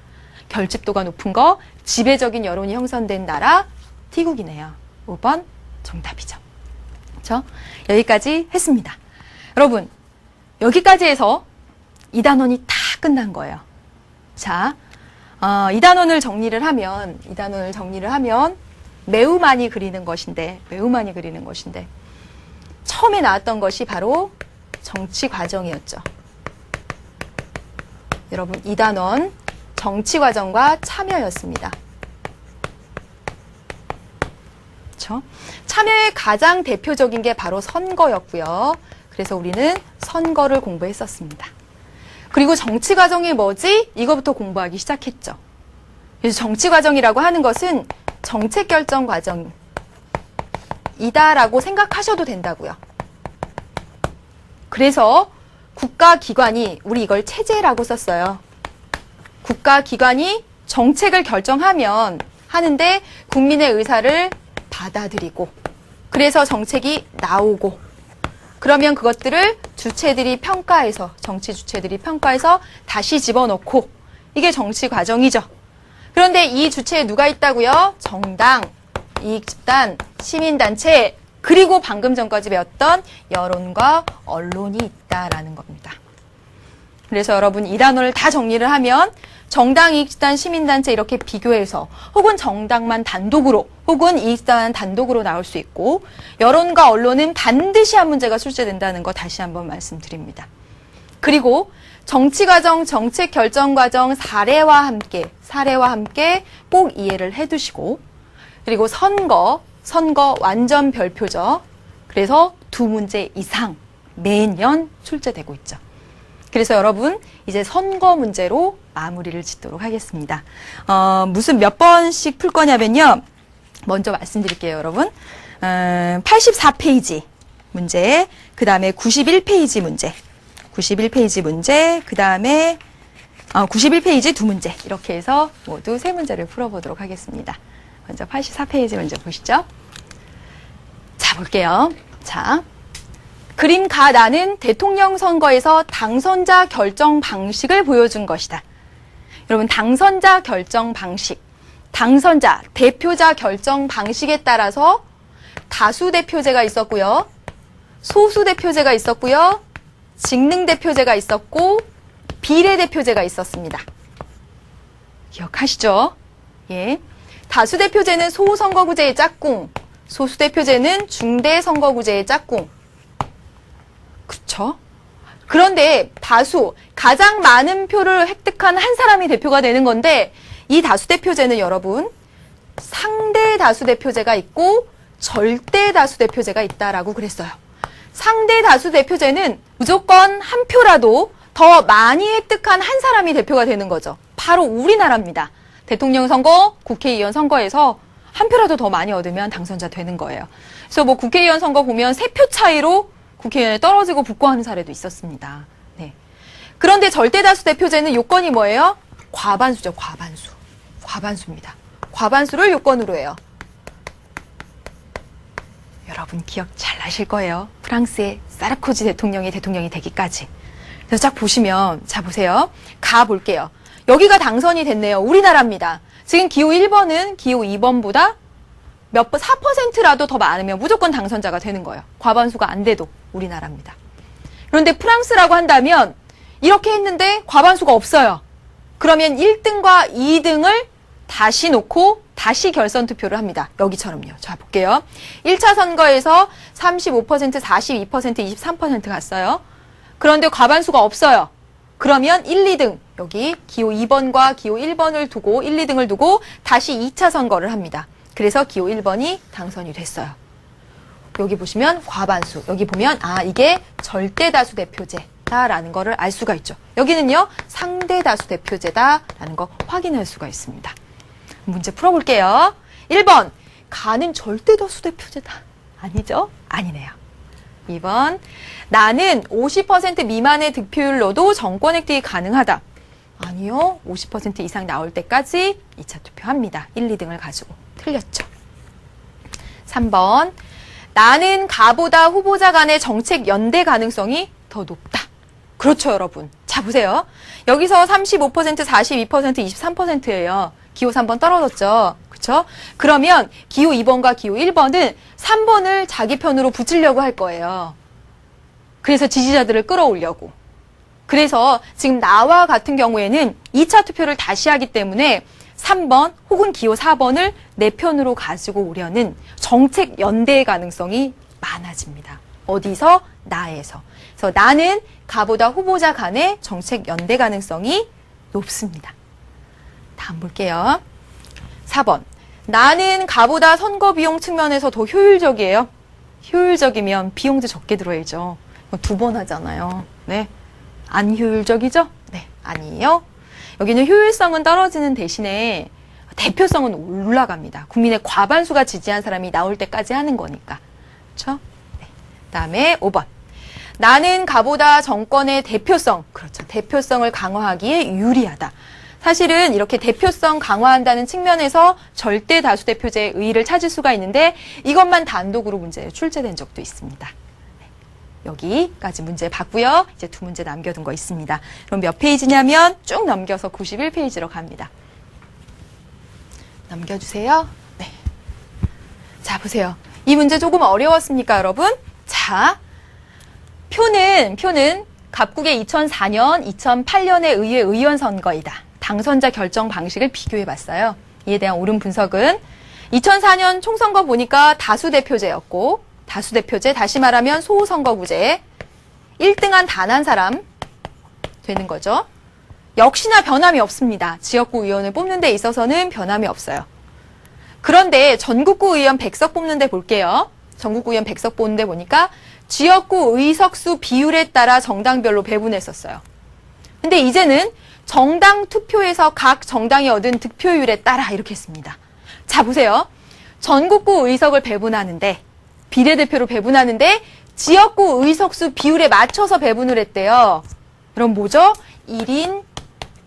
결집도가 높은 거, 지배적인 여론이 형성된 나라, D국이네요. 5번 정답이죠. 그렇죠? 여기까지 했습니다. 여러분, 여기까지 해서 2단원이 다 끝난 거예요. 자, 2단원을 정리를 하면 매우 많이 그리는 것인데 처음에 나왔던 것이 바로 정치 과정이었죠. 여러분, 2단원 정치 과정과 참여였습니다. 그렇죠? 참여의 가장 대표적인 게 바로 선거였고요. 그래서 우리는 선거를 공부했었습니다. 그리고 정치 과정이 뭐지? 이거부터 공부하기 시작했죠. 그래서 정치 과정이라고 하는 것은 정책 결정 과정이다라고 생각하셔도 된다고요. 그래서 국가기관이, 우리 이걸 체제라고 썼어요. 국가기관이 정책을 결정하면 하는데 국민의 의사를 받아들이고, 그래서 정책이 나오고, 그러면 그것들을 주체들이 평가해서, 정치 주체들이 평가해서 다시 집어넣고, 이게 정치 과정이죠. 그런데 이 주체에 누가 있다고요? 정당, 이익집단, 시민단체, 그리고 방금 전까지 배웠던 여론과 언론이 있다라는 겁니다. 그래서 여러분, 이 단어를 다 정리를 하면 정당, 이익집단, 시민단체 이렇게 비교해서 혹은 정당만 단독으로 혹은 이익집단 단독으로 나올 수 있고, 여론과 언론은 반드시 한 문제가 출제된다는 거 다시 한번 말씀드립니다. 그리고 정치과정, 정책결정과정 사례와 함께 꼭 이해를 해두시고, 그리고 선거 완전 별표죠. 그래서 2문제 이상 매년 출제되고 있죠. 그래서 여러분, 이제 선거 문제로 마무리를 짓도록 하겠습니다. 무슨 몇 번씩 풀 거냐면요. 먼저 말씀드릴게요, 여러분. 84페이지 문제, 그 다음에 91페이지 문제, 그 다음에 91페이지 2문제, 이렇게 해서 모두 3문제를 풀어보도록 하겠습니다. 먼저 84페이지 문제 보시죠. 자, 볼게요. 자, 그림 가나는 대통령 선거에서 당선자 결정 방식을 보여준 것이다. 여러분, 당선자 결정 방식, 당선자, 대표자 결정 방식에 따라서 다수 대표제가 있었고요, 소수 대표제가 있었고요, 직능 대표제가 있었고, 비례 대표제가 있었습니다. 기억하시죠? 예. 다수 대표제는 소선거구제의 짝꿍, 소수 대표제는 중대 선거구제의 짝꿍. 그쵸? 그런데 다수, 가장 많은 표를 획득한 한 사람이 대표가 되는 건데, 이 다수 대표제는 여러분, 상대 다수 대표제가 있고 절대 다수 대표제가 있다라고 그랬어요. 상대 다수 대표제는 무조건 한 표라도 더 많이 획득한 한 사람이 대표가 되는 거죠. 바로 우리나라입니다. 대통령 선거, 국회의원 선거에서 한 표라도 더 많이 얻으면 당선자 되는 거예요. 그래서 뭐 국회의원 선거 보면 3표 차이로 국회의원에 떨어지고 붙고 하는 사례도 있었습니다. 네. 그런데 절대다수 대표제는 요건이 뭐예요? 과반수죠, 과반수입니다. 과반수를 요건으로 해요. 여러분 기억 잘 나실 거예요. 프랑스의 사르코지 대통령이 되기까지. 그래서 쫙 보시면, 자 보세요. 가 볼게요. 여기가 당선이 됐네요. 우리나라입니다. 지금 기호 1번은 기호 2번보다 몇 번, 4%라도 더 많으면 무조건 당선자가 되는 거예요. 과반수가 안 돼도 우리나라입니다. 그런데 프랑스라고 한다면 이렇게 했는데 과반수가 없어요. 그러면 1등과 2등을 다시 놓고 다시 결선 투표를 합니다. 여기처럼요. 자, 볼게요. 1차 선거에서 35%, 42%, 23% 갔어요. 그런데 과반수가 없어요. 그러면 1, 2등, 여기 기호 2번과 기호 1번을 두고 1, 2등을 두고 다시 2차 선거를 합니다. 그래서 기호 1번이 당선이 됐어요. 여기 보시면 과반수, 여기 보면 이게 절대다수 대표제다라는 거를 알 수가 있죠. 여기는요, 상대다수 대표제다라는 거 확인할 수가 있습니다. 문제 풀어볼게요. 1번, 가는 절대다수 대표제다. 아니죠? 아니네요. 2번, 나는 50% 미만의 득표율로도 정권 획득이 가능하다. 아니요. 50% 이상 나올 때까지 2차 투표합니다. 1, 2등을 가지고. 틀렸죠. 3번, 나는 가보다 후보자 간의 정책 연대 가능성이 더 높다. 그렇죠, 여러분. 자, 보세요. 여기서 35%, 42%, 23%예요. 기호 3번 떨어졌죠. 그렇죠? 그러면 기호 2번과 기호 1번은 3번을 자기 편으로 붙이려고 할 거예요. 그래서 지지자들을 끌어올려고. 그래서 지금 나와 같은 경우에는 2차 투표를 다시 하기 때문에 3번 혹은 기호 4번을 내 편으로 가지고 오려는 정책 연대의 가능성이 많아집니다. 어디서? 나에서. 그래서 나는 가보다 후보자 간의 정책 연대 가능성이 높습니다. 다음 볼게요. 4번. 나는 가보다 선거 비용 측면에서 더 효율적이에요. 효율적이면 비용도 적게 들어야죠. 2번 하잖아요. 네. 안 효율적이죠? 네. 아니에요. 여기는 효율성은 떨어지는 대신에 대표성은 올라갑니다. 국민의 과반수가 지지한 사람이 나올 때까지 하는 거니까. 그렇죠? 네. 그다음에 5번. 나는 가보다 정권의 대표성, 그렇죠. 대표성을 강화하기에 유리하다. 사실은 이렇게 대표성 강화한다는 측면에서 절대 다수 대표제의 의의를 찾을 수가 있는데 이것만 단독으로 문제에 출제된 적도 있습니다. 여기까지 문제 봤고요. 이제 2문제 남겨둔 거 있습니다. 그럼 몇 페이지냐면 쭉 넘겨서 91페이지로 갑니다. 넘겨주세요. 네. 자, 보세요. 이 문제 조금 어려웠습니까, 여러분? 자, 표는 갑국의 2004년, 2008년의 의회 의원 선거이다. 당선자 결정 방식을 비교해봤어요. 이에 대한 옳은 분석은 2004년 총선거 보니까 다수대표제였고 다수대표제, 다시 말하면 소선거구제 1등한 단 한 사람 되는 거죠. 역시나 변함이 없습니다. 지역구 의원을 뽑는 데 있어서는 변함이 없어요. 그런데 전국구 의원 100석 뽑는 데 볼게요. 전국구 의원 100석 뽑는 데 보니까 지역구 의석수 비율에 따라 정당별로 배분했었어요. 근데 이제는 정당 투표에서 각 정당이 얻은 득표율에 따라 이렇게 했습니다. 자, 보세요. 전국구 의석을 배분하는데 비례대표로 배분하는데 지역구 의석수 비율에 맞춰서 배분을 했대요. 그럼 뭐죠? 1인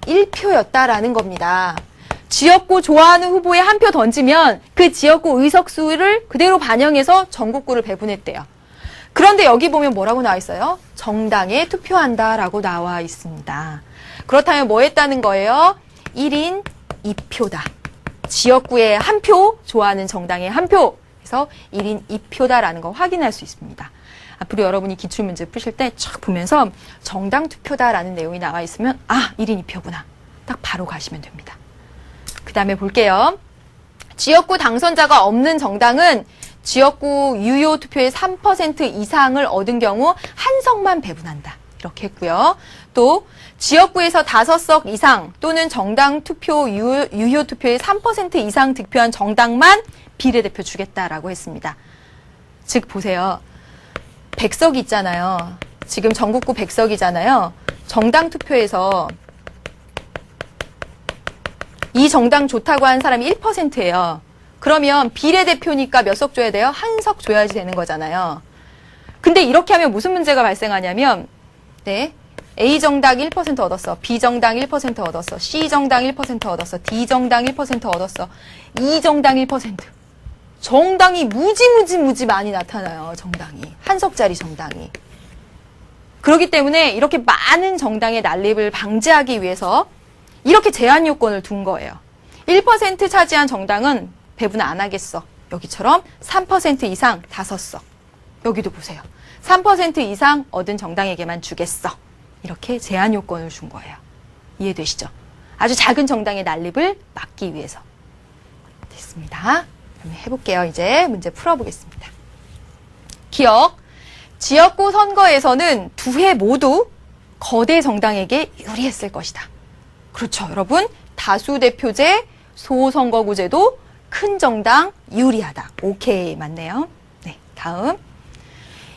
1표였다라는 겁니다. 지역구 좋아하는 후보에 한 표 던지면 그 지역구 의석수를 그대로 반영해서 전국구를 배분했대요. 그런데 여기 보면 뭐라고 나와 있어요? 정당에 투표한다라고 나와 있습니다. 그렇다면 뭐 했다는 거예요? 1인 2표다. 지역구에 한 표, 좋아하는 정당에 한 표. 그래서 1인 2표다라는 거 확인할 수 있습니다. 앞으로 여러분이 기출문제 푸실 때 쫙 보면서 정당 투표다라는 내용이 나와 있으면 1인 2표구나. 딱 바로 가시면 됩니다. 그 다음에 볼게요. 지역구 당선자가 없는 정당은 지역구 유효 투표의 3% 이상을 얻은 경우 한 석만 배분한다. 이렇게 했고요. 또 지역구에서 5석 이상 또는 정당 투표 유효 투표의 3% 이상 득표한 정당만 비례대표 주겠다라고 했습니다. 즉 보세요. 100석이 있잖아요. 지금 전국구 100석이잖아요. 정당 투표에서 이 정당 좋다고 한 사람이 1%예요. 그러면 비례대표니까 몇 석 줘야 돼요? 한 석 줘야지 되는 거잖아요. 근데 이렇게 하면 무슨 문제가 발생하냐면 네, A 정당 1% 얻었어. B 정당 1% 얻었어. C 정당 1% 얻었어. D 정당 1% 얻었어. E 정당 1%. 정당이 무지 많이 나타나요. 정당이. 한 석짜리 정당이. 그렇기 때문에 이렇게 많은 정당의 난립을 방지하기 위해서 이렇게 제한 요건을 둔 거예요. 1% 차지한 정당은 배분 안 하겠어. 여기처럼 3% 이상 5석. 여기도 보세요. 3% 이상 얻은 정당에게만 주겠어. 이렇게 제한 요건을 준 거예요. 이해되시죠? 아주 작은 정당의 난립을 막기 위해서. 됐습니다. 그럼 해볼게요. 이제 문제 풀어보겠습니다. 기억. 지역구 선거에서는 두 회 모두 거대 정당에게 유리했을 것이다. 그렇죠, 여러분. 다수대표제, 소선거구제도 큰 정당 유리하다. 오케이, 맞네요. 네, 다음.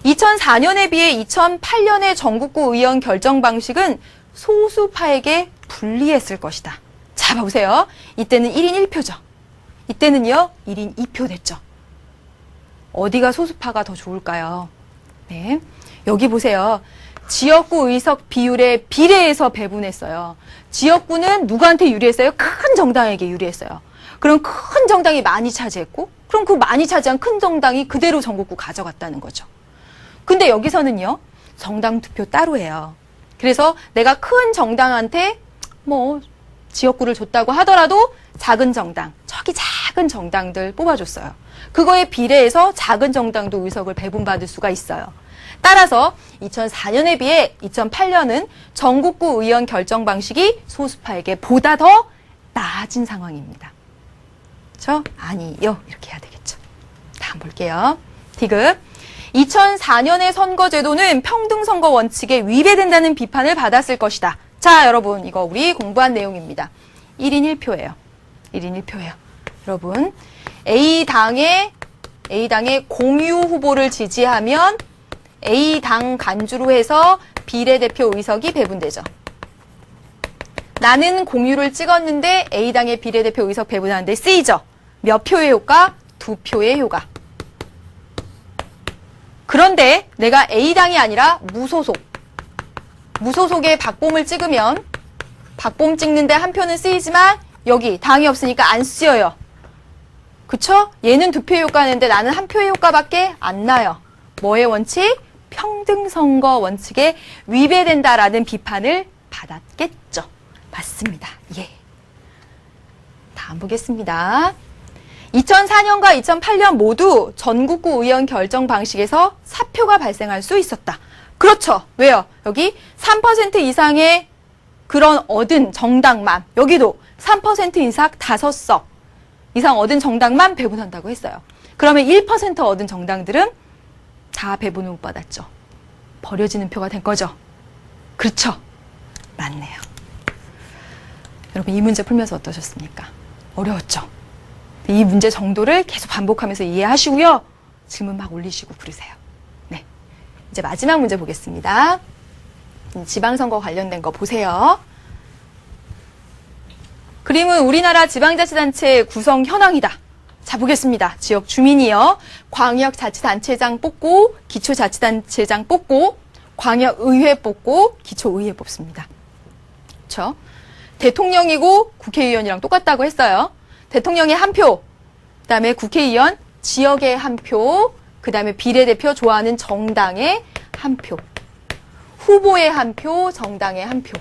2004년에 비해 2008년의 전국구 의원 결정 방식은 소수파에게 불리했을 것이다. 자, 보세요. 이때는 1인 1표죠. 이때는요, 1인 2표 됐죠. 어디가 소수파가 더 좋을까요? 네, 여기 보세요. 지역구 의석 비율에 비례해서 배분했어요. 지역구는 누구한테 유리했어요? 큰 정당에게 유리했어요. 그럼 큰 정당이 많이 차지했고, 그럼 그 많이 차지한 큰 정당이 그대로 전국구 가져갔다는 거죠. 근데 여기서는요, 정당 투표 따로 해요. 그래서 내가 큰 정당한테 지역구를 줬다고 하더라도 작은 정당, 저기 작은 정당들 뽑아줬어요. 그거에 비례해서 작은 정당도 의석을 배분받을 수가 있어요. 따라서 2004년에 비해 2008년은 전국구 의원 결정 방식이 소수파에게 보다 더 나아진 상황입니다. 그렇죠? 아니요. 이렇게 해야 되겠죠. 다음 볼게요. 디귿. 2004년의 선거제도는 평등선거 원칙에 위배된다는 비판을 받았을 것이다. 자, 여러분, 이거 우리 공부한 내용입니다. 1인 1표예요. 1인 1표예요. 여러분, A당의 공유 후보를 지지하면 A당 간주로 해서 비례대표 의석이 배분되죠. 나는 공유를 찍었는데 A당의 비례대표 의석 배분하는데 쓰이죠. 몇 표의 효과? 2표의 효과. 그런데 내가 A당이 아니라 무소속의 박범을 찍으면 박범 찍는데 한 표는 쓰이지만 여기 당이 없으니까 안 쓰여요. 그쵸? 얘는 2표의 효과는데 나는 한 표의 효과밖에 안 나요. 뭐의 원칙? 평등선거 원칙에 위배된다라는 비판을 받았겠죠. 맞습니다. 예. 다음 보겠습니다. 2004년과 2008년 모두 전국구 의원 결정 방식에서 사표가 발생할 수 있었다. 그렇죠. 왜요? 여기 3% 이상의 그런 얻은 정당만, 여기도 3% 이상 5석 이상 얻은 정당만 배분한다고 했어요. 그러면 1% 얻은 정당들은 다 배분을 못 받았죠. 버려지는 표가 된 거죠. 그렇죠. 맞네요. 여러분, 이 문제 풀면서 어떠셨습니까? 어려웠죠? 이 문제 정도를 계속 반복하면서 이해하시고요. 질문 막 올리시고 그러세요. 네, 이제 마지막 문제 보겠습니다. 지방선거 관련된 거 보세요. 그림은 우리나라 지방자치단체 구성 현황이다. 자, 보겠습니다. 지역 주민이요. 광역자치단체장 뽑고, 기초자치단체장 뽑고, 광역의회 뽑고, 기초의회 뽑습니다. 그렇죠? 대통령이고 국회의원이랑 똑같다고 했어요. 대통령의 한 표, 그 다음에 국회의원, 지역의 한 표, 그 다음에 비례대표 좋아하는 정당의 한 표, 후보의 한 표, 정당의 한 표.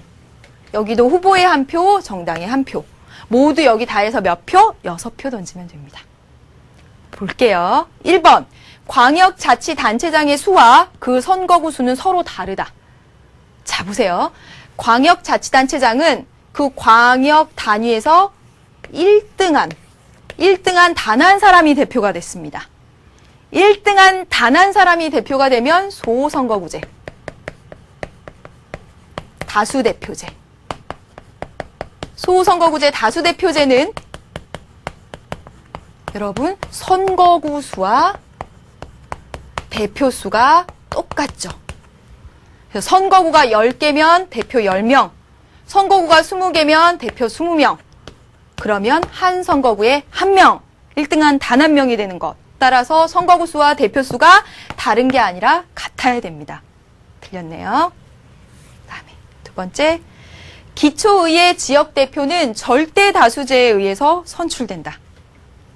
여기도 후보의 한 표, 정당의 한 표. 모두 여기 다 해서 몇 표? 6표 던지면 됩니다. 볼게요. 1번. 광역자치단체장의 수와 그 선거구 수는 서로 다르다. 자, 보세요. 광역자치단체장은 그 광역 단위에서 1등한 단 한 사람이 대표가 됐습니다. 1등한 단 한 사람이 대표가 되면 소선거구제, 다수대표제. 소선거구제 다수대표제는 여러분 선거구 수와 대표 수가 똑같죠. 그래서 선거구가 10개면 대표 10명, 선거구가 20개면 대표 20명. 그러면 한 선거구에 1명, 1등한 단 1명이 되는 것. 따라서 선거구 수와 대표 수가 다른 게 아니라 같아야 됩니다. 틀렸네요. 다음에 두 번째, 기초의회 지역대표는 절대 다수제에 의해서 선출된다.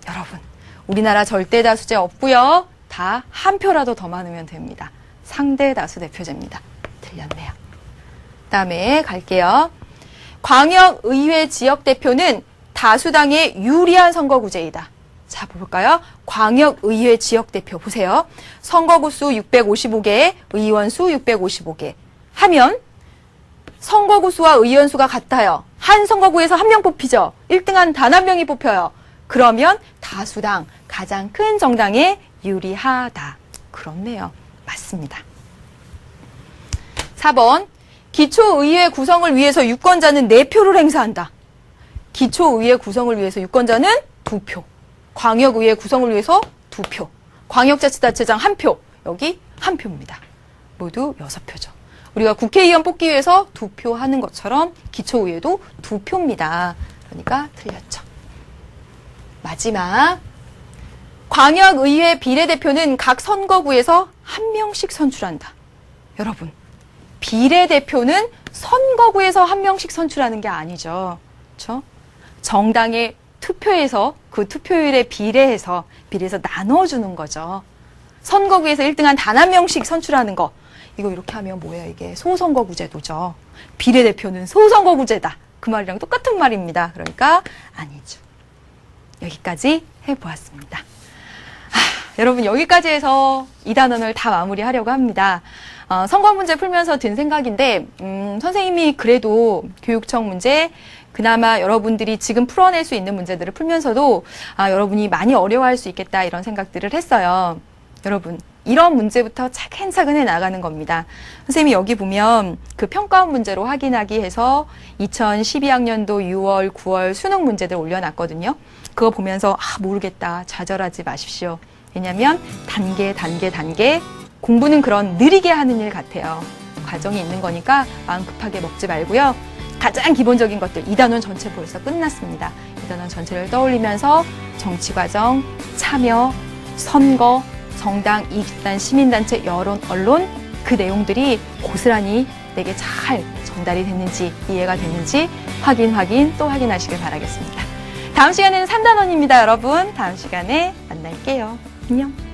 여러분, 우리나라 절대 다수제 없고요. 다 한 표라도 더 많으면 됩니다. 상대 다수 대표제입니다. 틀렸네요. 다음에 갈게요. 광역의회 지역대표는 다수당에 유리한 선거구제이다. 자, 볼까요? 광역의회 지역대표 보세요. 선거구 수 655개, 의원 수 655개 하면 선거구 수와 의원 수가 같아요. 한 선거구에서 한 명 뽑히죠. 1등한 단 한 명이 뽑혀요. 그러면 다수당, 가장 큰 정당에 유리하다. 그렇네요. 맞습니다. 4번, 기초의회 구성을 위해서 유권자는 4표를 행사한다. 기초의회 구성을 위해서 유권자는 2표. 광역의회 구성을 위해서 2표. 광역자치단체장 1표. 여기 1표입니다. 모두 6표죠. 우리가 국회의원 뽑기 위해서 2표 하는 것처럼 기초의회도 2표입니다. 그러니까 틀렸죠. 마지막, 광역의회 비례대표는 각 선거구에서 1명씩 선출한다. 여러분, 비례대표는 선거구에서 1명씩 선출하는 게 아니죠. 그렇죠? 정당의 투표에서 그 투표율에 비례해서 나눠주는 거죠. 선거구에서 1등한 단 1명씩 선출하는 거. 이거 이렇게 하면 뭐예요? 이게 소선거구제도죠. 비례대표는 소선거구제다. 그 말이랑 똑같은 말입니다. 그러니까 아니죠. 여기까지 해보았습니다. 여러분, 여기까지 해서 2단원을 다 마무리하려고 합니다. 선거 문제 풀면서 든 생각인데 선생님이 그래도 교육청 문제, 그나마 여러분들이 지금 풀어낼 수 있는 문제들을 풀면서도 여러분이 많이 어려워할 수 있겠다 이런 생각들을 했어요. 여러분, 이런 문제부터 차근차근 해 나가는 겁니다. 선생님이 여기 보면 그 평가원 문제로 확인하기 해서 2012학년도 6월, 9월 수능 문제들 올려놨거든요. 그거 보면서 모르겠다, 좌절하지 마십시오. 왜냐하면 단계 공부는 그런 느리게 하는 일 같아요. 과정이 있는 거니까 마음 급하게 먹지 말고요. 가장 기본적인 것들 2단원 전체 벌써 끝났습니다. 2단원 전체를 떠올리면서 정치과정, 참여, 선거, 정당, 이익집단, 시민단체, 여론, 언론 그 내용들이 고스란히 내게 잘 전달이 됐는지 이해가 됐는지 확인 또 확인하시길 바라겠습니다. 다음 시간에는 3단원입니다. 여러분 다음 시간에 만날게요. 안녕.